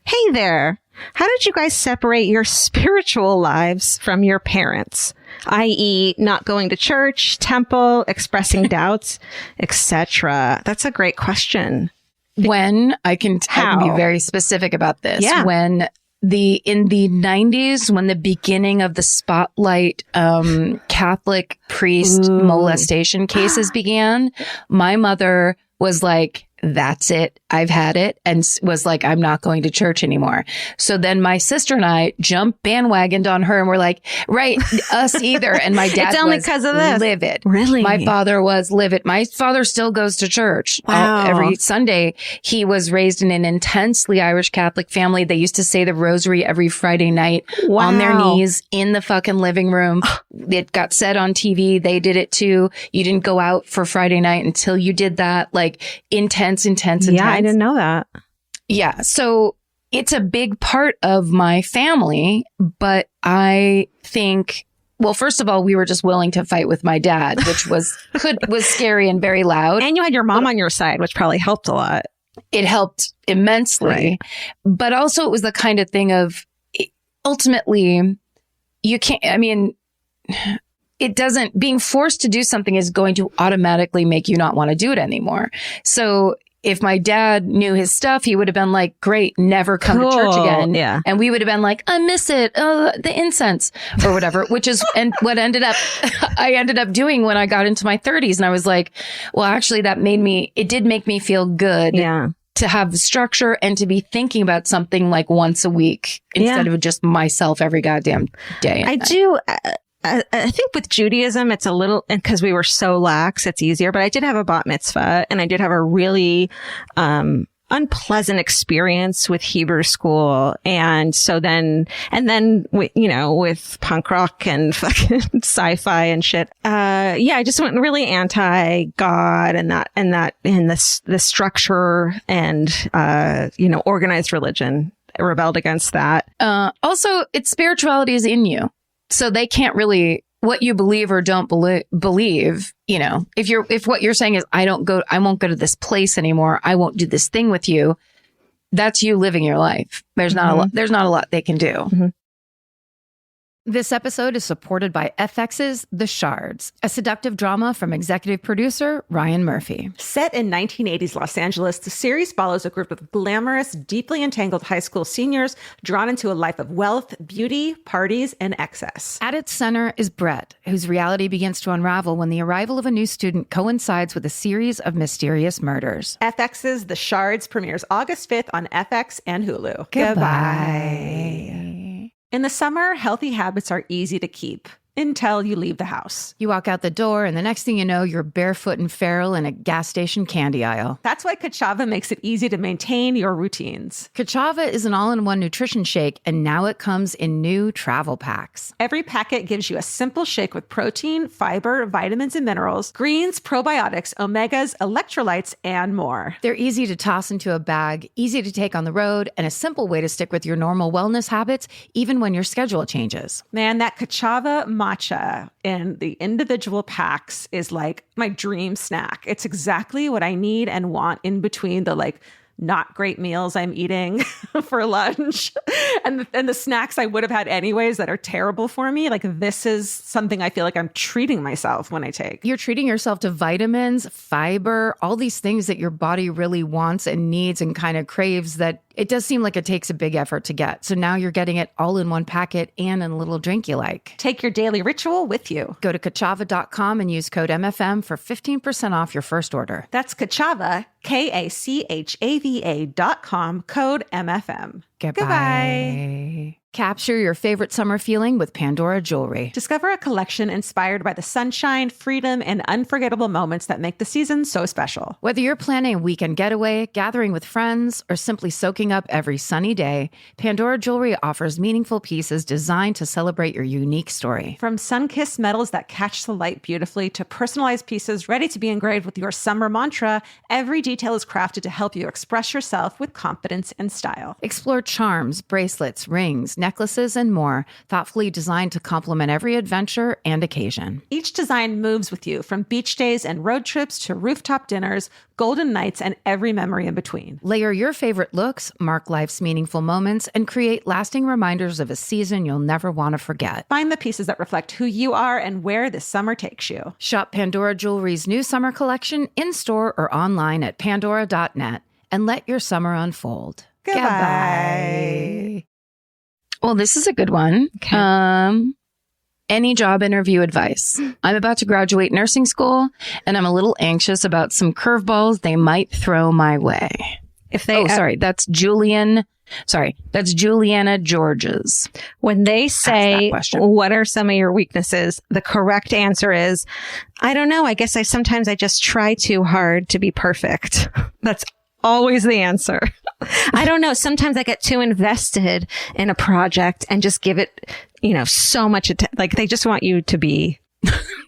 Hey there. How did you guys separate your spiritual lives from your parents? I.e., not going to church, temple, expressing doubts, etc. That's a great question. When I can be very specific about this. Yeah. When in the 90s, when the beginning of the spotlight Catholic priest molestation cases began, my mother was like, that's it. I've had it. And was like, I'm not going to church anymore. So then my sister and I bandwagoned on her and we're like, right, us either. And my dad it's only because of this. Livid. Really? My father was livid. My father still goes to church. Wow. Every Sunday. He was raised in an intensely Irish Catholic family. They used to say the rosary every Friday night on their knees in the fucking living room. It got said on TV. They did it too. You didn't go out for Friday night until you did that. Like intense. Yeah, I didn't know that. Yeah. So it's a big part of my family, but I think, well, first of all, we were just willing to fight with my dad, which was scary and very loud. And you had your mom on your side, which probably helped a lot. It helped immensely. Right. But also it was the kind of thing of ultimately you can't, being forced to do something is going to automatically make you not want to do it anymore. So if my dad knew his stuff, he would have been like, great, never come to church again. Yeah. And we would have been like, I miss it. Oh, the incense or whatever, which is, and what I ended up doing when I got into my 30s. And I was like, well, actually it did make me feel good. Yeah. To have structure and to be thinking about something like once a week instead of just myself every goddamn day. I think with Judaism, it's a little, and because we were so lax, it's easier, but I did have a bat mitzvah and I did have a really, unpleasant experience with Hebrew school. And so then, with punk rock and fucking sci-fi and shit. I just went really anti-God and the structure and, organized religion. I rebelled against that. Also, spirituality is in you. So they can't really, what you believe or don't believe, if what you're saying is, I won't go to this place anymore. I won't do this thing with you. That's you living your life. There's not a lot they can do. Mm-hmm. This episode is supported by FX's The Shards, a seductive drama from executive producer Ryan Murphy. Set in 1980s Los Angeles, the series follows a group of glamorous, deeply entangled high school seniors drawn into a life of wealth, beauty, parties, and excess. At its center is Brett, whose reality begins to unravel when the arrival of a new student coincides with a series of mysterious murders. FX's The Shards premieres August 5th on FX and Hulu. Goodbye. In the summer, healthy habits are easy to keep until you leave the house. You walk out the door, and the next thing you know, you're barefoot and feral in a gas station candy aisle. That's why Kachava makes it easy to maintain your routines. Kachava is an all-in-one nutrition shake, and now it comes in new travel packs. Every packet gives you a simple shake with protein, fiber, vitamins and minerals, greens, probiotics, omegas, electrolytes, and more. They're easy to toss into a bag, easy to take on the road, and a simple way to stick with your normal wellness habits, even when your schedule changes. Man, that Kachava matcha in the individual packs is like my dream snack. It's exactly what I need and want in between the not great meals I'm eating for lunch and the snacks I would have had anyways that are terrible for me. Like, this is something I feel like I'm treating myself when I take. You're treating yourself to vitamins, fiber, all these things that your body really wants and needs and kind of craves that it does seem like it takes a big effort to get. So now you're getting it all in one packet and in a little drink you like. Take your daily ritual with you. Go to Kachava.com and use code MFM for 15% off your first order. That's Kachava, KACHAVA.com, code MFM. Goodbye. Capture your favorite summer feeling with Pandora Jewelry. Discover a collection inspired by the sunshine, freedom, and unforgettable moments that make the season so special. Whether you're planning a weekend getaway, gathering with friends, or simply soaking up every sunny day, Pandora Jewelry offers meaningful pieces designed to celebrate your unique story. From sun-kissed metals that catch the light beautifully to personalized pieces ready to be engraved with your summer mantra, every detail is crafted to help you express yourself with confidence and style. Explore charms, bracelets, rings, necklaces, and more, thoughtfully designed to complement every adventure and occasion. Each design moves with you, from beach days and road trips to rooftop dinners, golden nights, and every memory in between. Layer your favorite looks, mark life's meaningful moments, and create lasting reminders of a season you'll never want to forget. Find the pieces that reflect who you are and where this summer takes you. Shop Pandora Jewelry's new summer collection in-store or online at pandora.net and let your summer unfold. Goodbye. Well, this is a good one. Okay. Any job interview advice? I'm about to graduate nursing school, and I'm a little anxious about some curveballs they might throw my way. That's Juliana Georges. When they say, what are some of your weaknesses? The correct answer is, I don't know. I guess sometimes I just try too hard to be perfect. That's always the answer. I don't know. Sometimes I get too invested in a project and just give it, so much attention. Like, they just want you to be.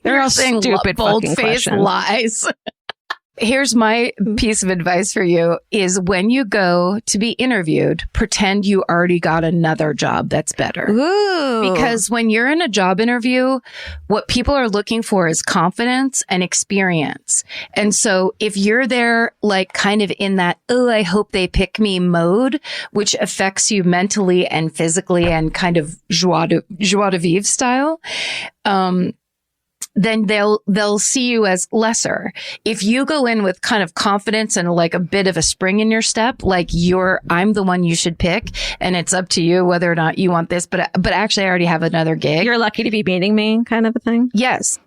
They're all stupid, bold-faced lies. Here's my piece of advice for you is when you go to be interviewed, pretend you already got another job that's better. Ooh. Because when you're in a job interview, what people are looking for is confidence and experience. And so if you're there, kind of in that, I hope they pick me mode, which affects you mentally and physically and kind of joie de vivre style, then they'll see you as lesser. If you go in with kind of confidence and a bit of a spring in your step, I'm the one you should pick, and it's up to you whether or not you want this, but actually I already have another gig. You're lucky to be meeting me, kind of a thing. Yes,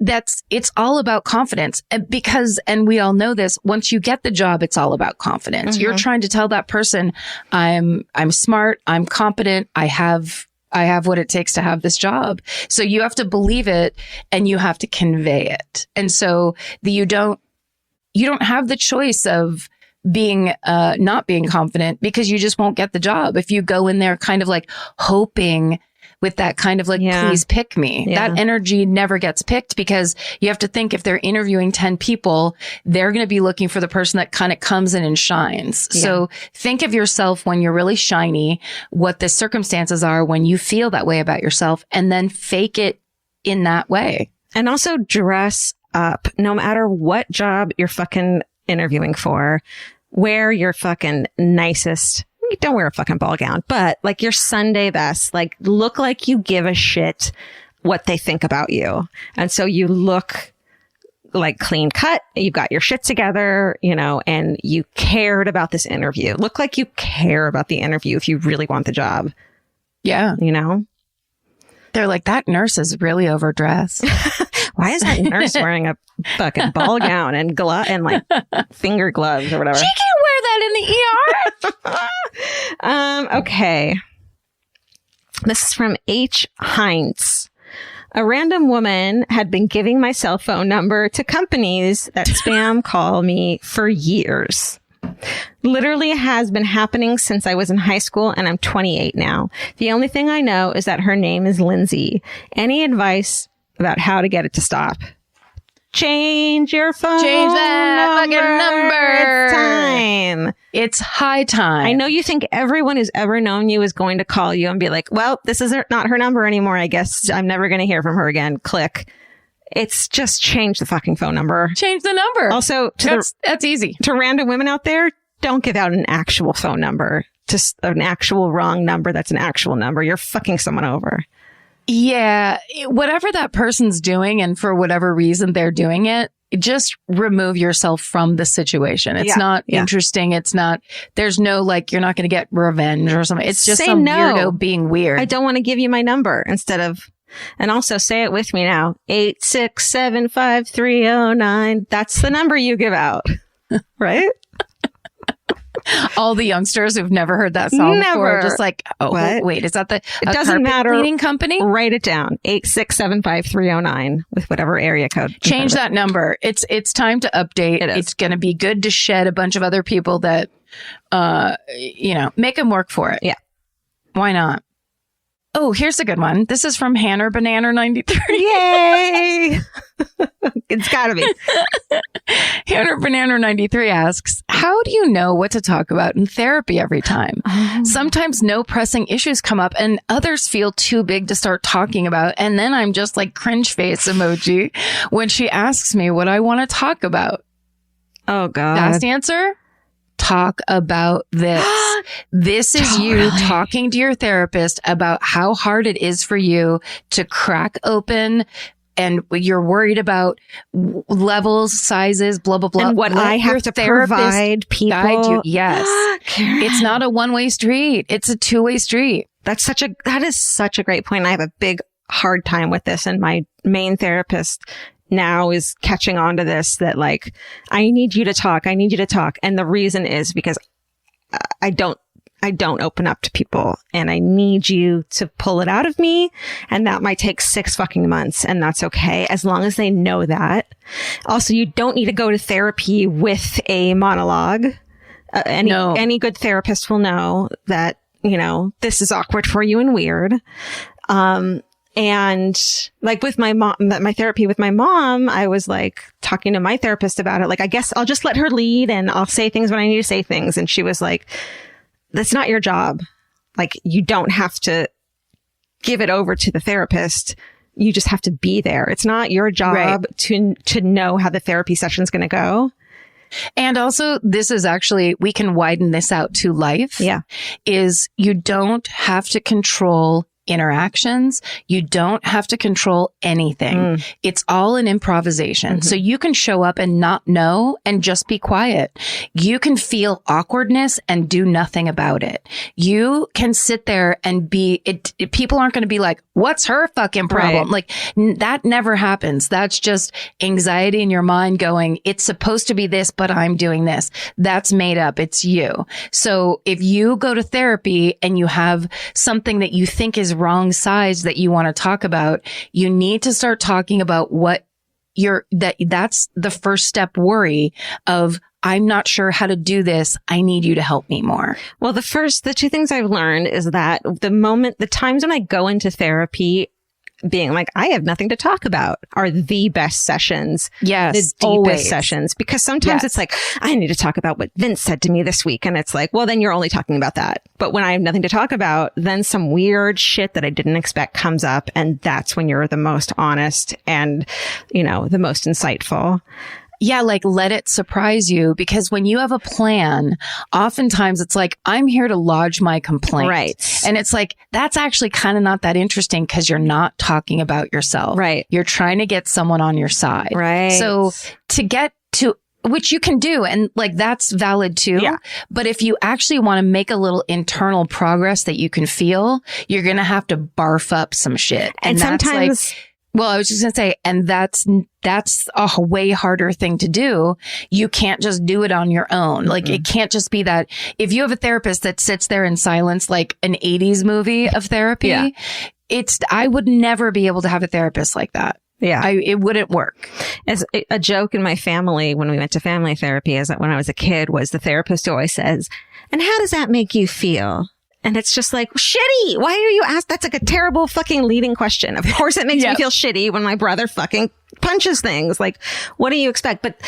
it's all about confidence, because, and we all know this, once you get the job, it's all about confidence. Mm-hmm. You're trying to tell that person, I'm smart, I'm competent, I have what it takes to have this job. So you have to believe it and you have to convey it. And so you don't have the choice of being, not being confident, because you just won't get the job. If you go in there kind of hoping with that kind of please pick me. Yeah. That energy never gets picked, because you have to think, if they're interviewing 10 people, they're going to be looking for the person that kind of comes in and shines. Yeah. So think of yourself when you're really shiny, what the circumstances are when you feel that way about yourself, and then fake it in that way. And also dress up. No matter what job you're fucking interviewing for, wear your fucking nicest don't wear a fucking ball gown, but like your Sunday best, like look like you give a shit what they think about you. And so you look like clean cut, you got your shit together, you know, and you cared about this interview. Look like you care about the interview if you really want the job. Yeah. You know? They're like, that nurse is really overdressed. Why is that nurse wearing a fucking ball gown and like finger gloves or whatever? She can't wear that in the ER. Okay. This is from H. Heinz. A random woman had been giving my cell phone number to companies that spam call me for years. Literally has been happening since I was in high school, and I'm 28 now. The only thing I know is that her name is Lindsay. Any advice about how to get it to stop? Change your phone. Change that fucking number. It's time. It's high time. I know you think everyone who's ever known you is going to call you and be like, well, this is not her number anymore. I guess I'm never going to hear from her again. Click. It's just change the fucking phone number. Change the number. Also, that's easy. To random women out there, don't give out an actual phone number. Just an actual wrong number that's an actual number. You're fucking someone over. Yeah. Whatever that person's doing and for whatever reason they're doing it, just remove yourself from the situation. It's not interesting. It's not, there's no like, you're not going to get revenge or something. It's just some weirdo being weird. I don't want to give you my number instead of, and also say it with me now, 8675309. That's the number you give out. Right? All the youngsters who've never heard that song before, just like, oh, what? Wait, is that the it doesn't matter cleaning company? Write it down, 8675309 with whatever area code. Change that number. It's time to update. It's going to be good to shed a bunch of other people that, make them work for it. Yeah. Why not? Oh, here's a good one. This is from Hannah Banana 93. Yay! It's gotta be. Hannah Banana 93 asks, how do you know what to talk about in therapy every time? Sometimes no pressing issues come up and others feel too big to start talking about. And then I'm just like cringe face emoji when she asks me what I want to talk about. Oh, God. Fast answer. Talk about this. This is you talking to your therapist about how hard it is for you to crack open and you're worried about levels, sizes, blah, blah, blah. And what I have to provide people. Guide you. Yes. It's not a one-way street. It's a two-way street. That is such a great point. I have a big hard time with this, and my main therapist now is catching on to this, that like, I need you to talk. I need you to talk. And the reason is because I don't open up to people, and I need you to pull it out of me. And that might take 6 fucking months, and that's okay. As long as they know that. Also, you don't need to go to therapy with a monologue. Any good therapist will know that, this is awkward for you and weird. And like with my mom, my therapy with my mom, I was like talking to my therapist about it. Like, I guess I'll just let her lead and I'll say things when I need to say things. And she was like, that's not your job. Like, you don't have to give it over to the therapist. You just have to be there. It's not your job to know how the therapy session is going to go. And also, this is actually, we can widen this out to life. Yeah. Is you don't have to control interactions. You don't have to control anything. It's all an improvisation. So you can show up and not know and just be quiet. You can feel awkwardness and do nothing about it. You can sit there and people aren't going to be like, what's her fucking problem? Like, that never happens. That's just anxiety in your mind going, it's supposed to be this, but I'm doing this. That's made up. It's you. So if you go to therapy and you have something that you think is wrong size that you want to talk about, you need to start talking about that's the first step worry of, I'm not sure how to do this. I need you to help me more. Well, the 2 things I've learned is that the times when I go into therapy being like, I have nothing to talk about, are the best sessions. Yes. The deepest always. sessions. Because sometimes it's like, I need to talk about what Vince said to me this week. And it's like, well, then you're only talking about that. But when I have nothing to talk about, then some weird shit that I didn't expect comes up. And that's when you're the most honest and, the most insightful. Yeah, like let it surprise you, because when you have a plan, oftentimes it's like, I'm here to lodge my complaint. Right. And it's like, that's actually kind of not that interesting because you're not talking about yourself. Right. You're trying to get someone on your side. Right. So to get to, which you can do, and like that's valid too. Yeah. But if you actually want to make a little internal progress that you can feel, you're going to have to barf up some shit. And that's sometimes... Well, I was just going to say, and that's a way harder thing to do. You can't just do it on your own. Like it can't just be that if you have a therapist that sits there in silence, like an 80s movie of therapy, I would never be able to have a therapist like that. Yeah. It wouldn't work. As a joke in my family, when we went to family therapy, is that when I was a kid, was the therapist who always says, and how does that make you feel? And it's just like, shitty. Why are you asked? That's like a terrible fucking leading question. Of course it makes me feel shitty when my brother fucking punches things. Like, what do you expect? But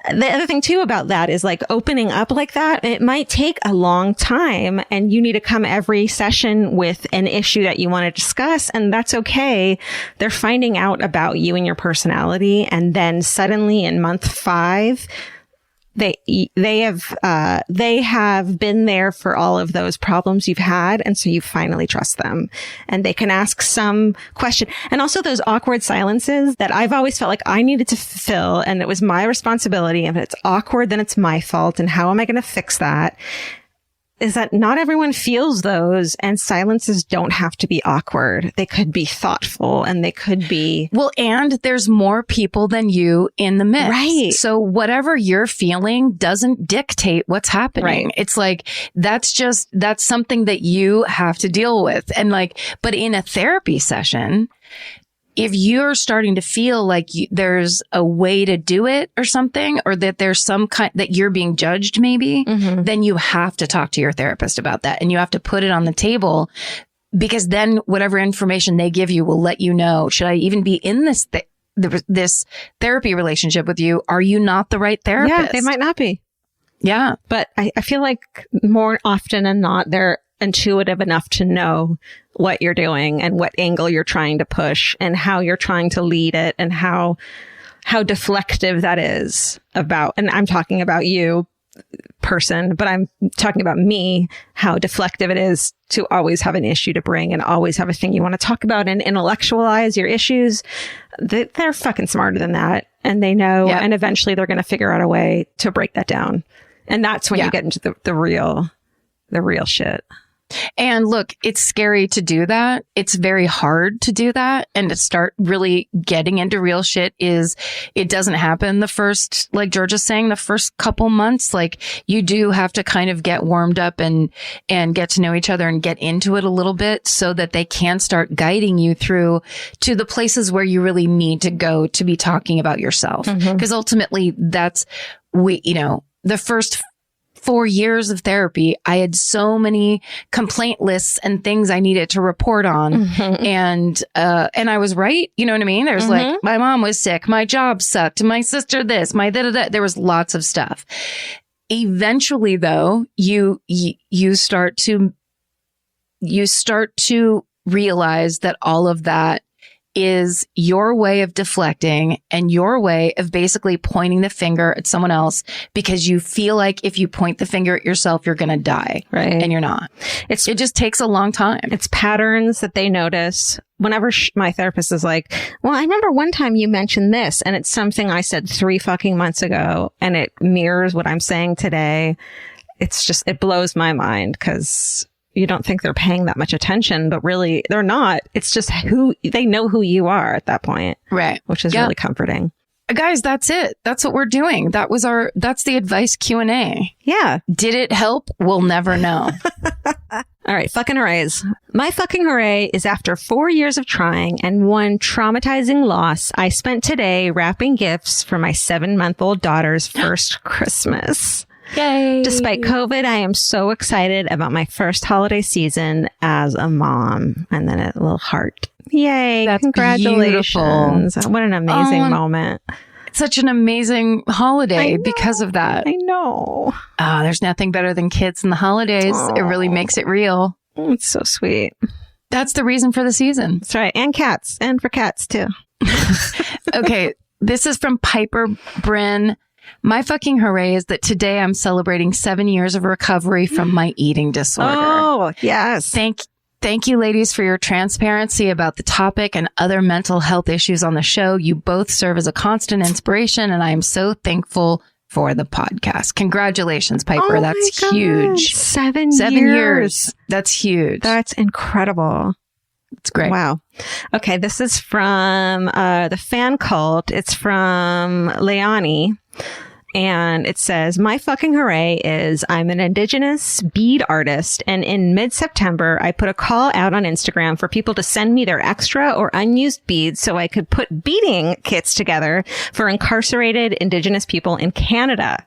the other thing too about that is like opening up like that. It might take a long time and you need to come every session with an issue that you want to discuss. And that's okay. They're finding out about you and your personality. And then suddenly in month 5, they have been there for all of those problems you've had. And so you finally trust them and they can ask some question. And also those awkward silences that I've always felt like I needed to fill. And it was my responsibility. And if it's awkward, then it's my fault. And how am I going to fix that? Is that not everyone feels those, and silences don't have to be awkward. They could be thoughtful and they could be... Well, and there's more people than you in the mix. Right. So whatever you're feeling doesn't dictate what's happening. Right. It's like, that's something that you have to deal with. And like, but in a therapy session, if you're starting to feel like there's a way to do it or something, or that there's some kind that you're being judged maybe, then you have to talk to your therapist about that. And you have to put it on the table, because then whatever information they give you will let you know, should I even be in this therapy relationship with you? Are you not the right therapist? Yeah, they might not be. Yeah. But I feel like more often than not, they're intuitive enough to know what you're doing and what angle you're trying to push and how you're trying to lead it and how deflective that is about. And I'm talking about you, person, but I'm talking about me, how deflective it is to always have an issue to bring and always have a thing you want to talk about and intellectualize your issues. They're fucking smarter than that. And they know, and eventually they're going to figure out a way to break that down. And that's when you get into the real shit. And look, it's scary to do that. It's very hard to do that. And to start really getting into real shit it doesn't happen the first, like Georgia's saying, the first couple months. Like you do have to kind of get warmed up and get to know each other and get into it a little bit so that they can start guiding you through to the places where you really need to go to be talking about yourself. Because ultimately the first 4 years of therapy, I had so many complaint lists and things I needed to report on. And I was right. You know what I mean? There's like, my mom was sick. My job sucked. My sister this, my da-da-da. There was lots of stuff. Eventually though, you start to realize that all of that is your way of deflecting and your way of basically pointing the finger at someone else because you feel like if you point the finger at yourself, you're going to die. Right. And you're not. It just takes a long time. It's patterns that they notice. Whenever my therapist is like, well, I remember one time you mentioned this and it's something I said 3 fucking months ago and it mirrors what I'm saying today. It blows my mind because you don't think they're paying that much attention, but really they're not. It's just they know who you are at that point. Right. Which is really comforting. Guys, that's it. That's what we're doing. That's the advice Q&A. Yeah. Did it help? We'll never know. All right. Fucking hoorays. My fucking hooray is after 4 years of trying and one traumatizing loss, I spent today wrapping gifts for my 7-month-old daughter's first Christmas. Yay. Despite COVID, I am so excited about my first holiday season as a mom. And then a little heart. Yay. That's congratulations. Beautiful. What an amazing moment. Such an amazing holiday because of that. I know. Oh, there's nothing better than kids in the holidays. Oh. It really makes it real. It's so sweet. That's the reason for the season. That's right. And cats. And for cats too. Okay. This is from Piper Bryn. My fucking hooray is that today I'm celebrating 7 years of recovery from my eating disorder. Oh, yes. Thank you, ladies, for your transparency about the topic and other mental health issues on the show. You both serve as a constant inspiration, and I am so thankful for the podcast. Congratulations, Piper. Oh That's my God. huge. 7 years. That's huge. That's incredible. It's great. Wow. Okay, this is from the fan cult. It's from Leani. And it says, my fucking hooray is I'm an Indigenous bead artist. And in mid-September, I put a call out on Instagram for people to send me their extra or unused beads so I could put beading kits together for incarcerated Indigenous people in Canada.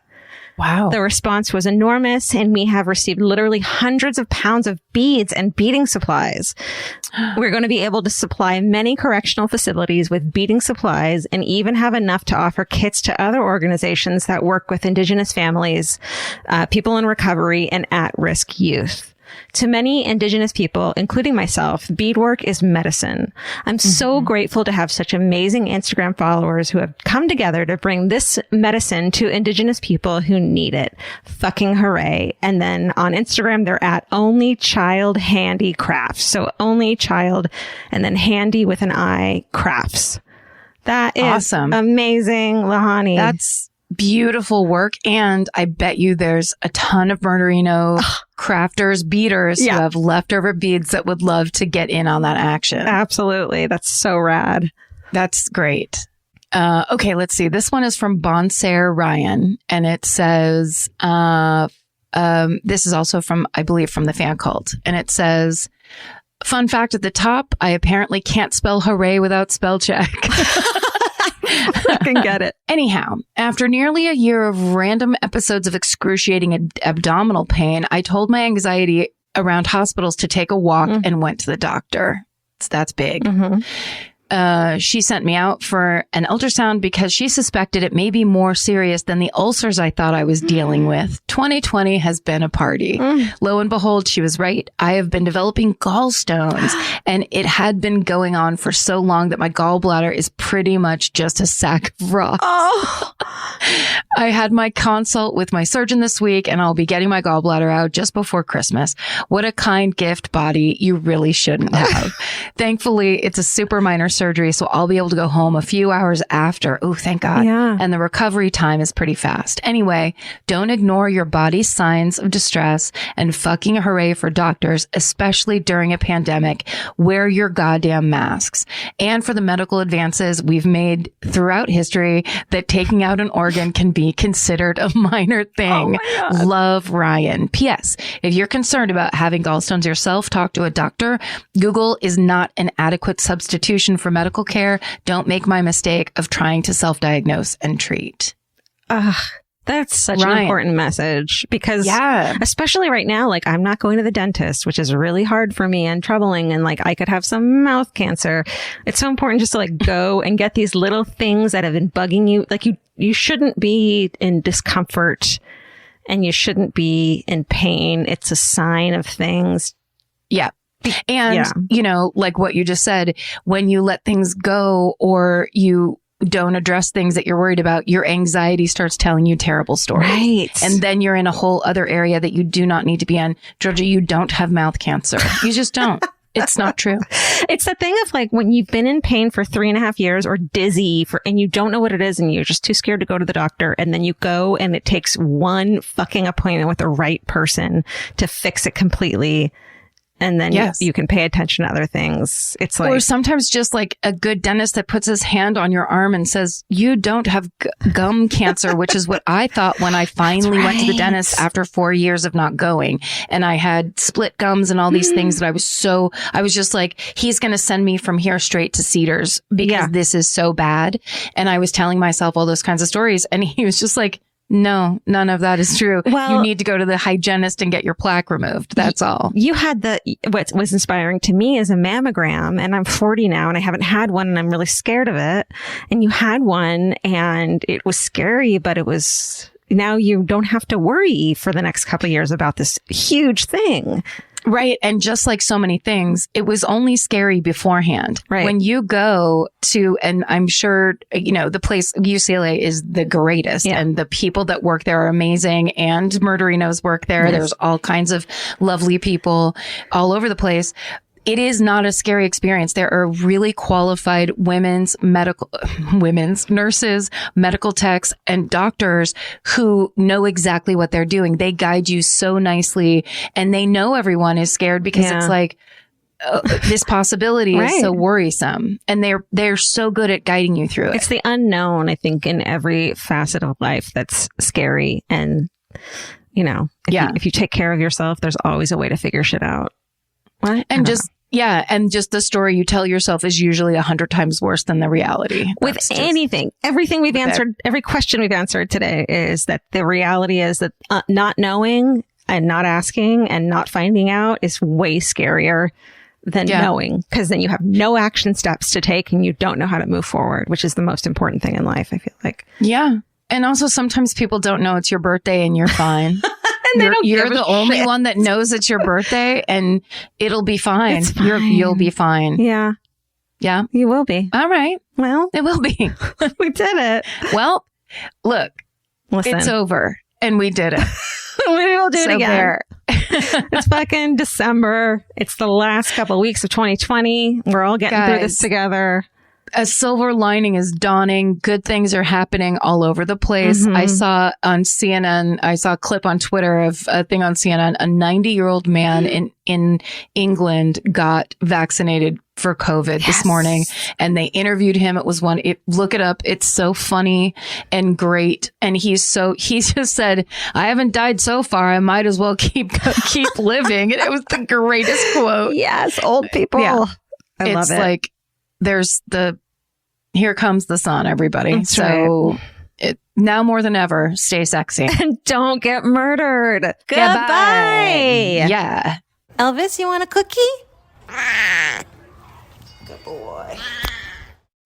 Wow. The response was enormous, and we have received literally hundreds of pounds of beads and beading supplies. We're going to be able to supply many correctional facilities with beading supplies and even have enough to offer kits to other organizations that work with Indigenous families, people in recovery, and at-risk youth. To many Indigenous people, including myself, beadwork is medicine. I'm so grateful to have such amazing Instagram followers who have come together to bring this medicine to Indigenous people who need it. Fucking hooray. And then on Instagram, they're at Only Child Handy Crafts. So Only Child and then Handy with an I Crafts. That is awesome. Amazing, Lahani. That's beautiful work. And I bet you there's a ton of Murderino crafters, beaders who have leftover beads that would love to get in on that action. Absolutely. That's so rad. That's great. Okay, let's see. This one is from Bonsair Ryan, and it says, this is also from, I believe, from the fan cult. And it says, fun fact at the top, I apparently can't spell hooray without spell check. I can get it. Anyhow, after nearly a year of random episodes of excruciating abdominal pain, I told my anxiety around hospitals to take a walk and went to the doctor. So that's big. She sent me out for an ultrasound because she suspected it may be more serious than the ulcers I thought I was dealing with. 2020 has been a party. Lo and behold, she was right. I have been developing gallstones, and it had been going on for so long that my gallbladder is pretty much just a sack of rocks. Oh. I had my consult with my surgeon this week, and I'll be getting my gallbladder out just before Christmas. What a kind gift, body. You really shouldn't have. Thankfully, it's a super minor surgery, so I'll be able to go home a few hours after. Oh, thank God. Yeah. And the recovery time is pretty fast. Anyway, don't ignore your body's signs of distress, and fucking hooray for doctors, especially during a pandemic. Wear your goddamn masks. And for the medical advances we've made throughout history that taking out an organ can be considered a minor thing. Love, Ryan. P.S. If you're concerned about having gallstones yourself, talk to a doctor. Google is not an adequate substitution for medical care. Don't make my mistake of trying to self-diagnose and treat. That's such an important message because especially right now, like I'm not going to the dentist, which is really hard for me and troubling. And like I could have some mouth cancer. It's so important just to like go and get these little things that have been bugging you. Like you shouldn't be in discomfort and you shouldn't be in pain. It's a sign of things. Yeah. And, you know, like what you just said, when you let things go or you don't address things that you're worried about, your anxiety starts telling you terrible stories. Right. And then you're in a whole other area that you do not need to be in. Georgia, you don't have mouth cancer. You just don't. It's not true. It's the thing of like when you've been in pain for 3.5 years or dizzy and you don't know what it is and you're just too scared to go to the doctor, and then you go and it takes one fucking appointment with the right person to fix it completely. And then you can pay attention to other things. It's like, or sometimes just like a good dentist that puts his hand on your arm and says, you don't have gum cancer, which is what I thought when I finally went to the dentist after 4 years of not going. And I had split gums and all these things that I was just like, he's going to send me from here straight to Cedars because this is so bad. And I was telling myself all those kinds of stories. And he was just like, no, none of that is true. Well, you need to go to the hygienist and get your plaque removed. That's all. You had what was inspiring to me is a mammogram, and I'm 40 now and I haven't had one and I'm really scared of it. And you had one and it was scary, but it was, now you don't have to worry for the next couple of years about this huge thing. Right. And just like so many things, it was only scary beforehand. Right. When you go to, and I'm sure, the place, UCLA is the greatest and the people that work there are amazing, and Murderinos work there. Yes. There's all kinds of lovely people all over the place. It is not a scary experience. There are really qualified women's nurses, medical techs, and doctors who know exactly what they're doing. They guide you so nicely, and they know everyone is scared because it's like, this possibility is so worrisome, and they're so good at guiding you through it. It's the unknown, I think, in every facet of life that's scary. And, if you take care of yourself, there's always a way to figure shit out. What? And just the story you tell yourself is usually 100 times worse than the reality. With anything, everything we've answered, every question we've answered today is that the reality is that not knowing and not asking and not finding out is way scarier than knowing, because then you have no action steps to take and you don't know how to move forward, which is the most important thing in life, I feel like. Yeah. And also sometimes people don't know it's your birthday and you're fine. And you're the only one that knows it's your birthday, and it'll be fine. It's fine. You'll be fine. Yeah. Yeah. You will be. All right. Well, it will be. We did it. Well, look, listen. It's over and we did it. We will do it again. There. It's fucking December. It's the last couple of weeks of 2020. We're all getting through this together. A silver lining is dawning. Good things are happening all over the place. I saw on CNN, I saw a clip on Twitter of a thing on CNN. A 90-year-old man in England got vaccinated for COVID this morning, and they interviewed him. It was look it up. It's so funny and great. And he just said, I haven't died so far. I might as well keep living. And it was the greatest quote. Yes. Old people. Yeah. I love it. It's like, there's here comes the sun, everybody. That's so now more than ever, stay sexy. And don't get murdered. Goodbye. Yeah. Elvis, you want a cookie? Good boy.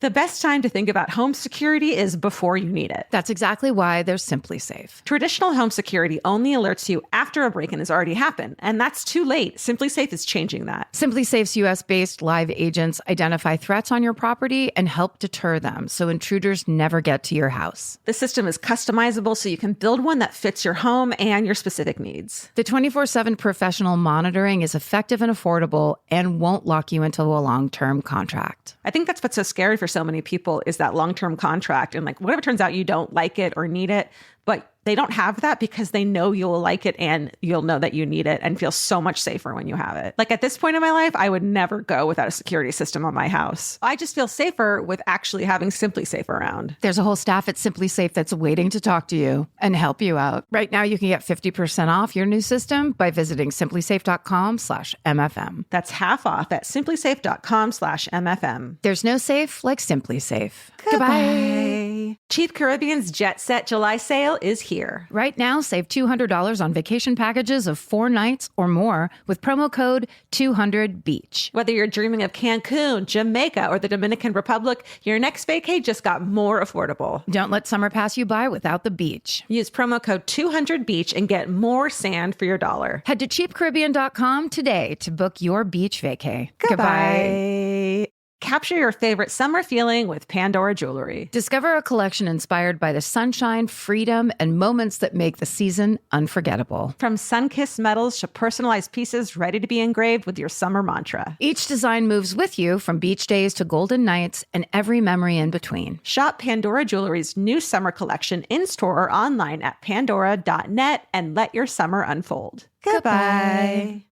The best time to think about home security is before you need it. That's exactly why there's Simply Safe. Traditional home security only alerts you after a break-in has already happened, and that's too late. Simply Safe is changing that. Simply Safe's US-based live agents identify threats on your property and help deter them so intruders never get to your house. The system is customizable so you can build one that fits your home and your specific needs. The 24/7 professional monitoring is effective and affordable and won't lock you into a long-term contract. I think that's what's so scary for so many people is that long-term contract. And like, whatever turns out you don't like it or need it, but they don't have that because they know you'll like it and you'll know that you need it and feel so much safer when you have it. Like at this point in my life, I would never go without a security system on my house. I just feel safer with actually having Simply Safe around. There's a whole staff at Simply Safe that's waiting to talk to you and help you out. Right now, you can get 50% off your new system by visiting simplysafe.com/MFM. That's half off at simplysafe.com/MFM. There's no safe like Simply Safe. Goodbye. Cheap Caribbean's Jet Set July sale is here. Right now, save $200 on vacation packages of 4 nights or more with promo code 200BEACH. Whether you're dreaming of Cancun, Jamaica, or the Dominican Republic, your next vacay just got more affordable. Don't let summer pass you by without the beach. Use promo code 200BEACH and get more sand for your dollar. Head to cheapcaribbean.com today to book your beach vacay. Goodbye. Capture your favorite summer feeling with Pandora Jewelry. Discover a collection inspired by the sunshine, freedom, and moments that make the season unforgettable. From sun-kissed metals to personalized pieces ready to be engraved with your summer mantra. Each design moves with you from beach days to golden nights and every memory in between. Shop Pandora Jewelry's new summer collection in-store or online at pandora.net and let your summer unfold. Goodbye.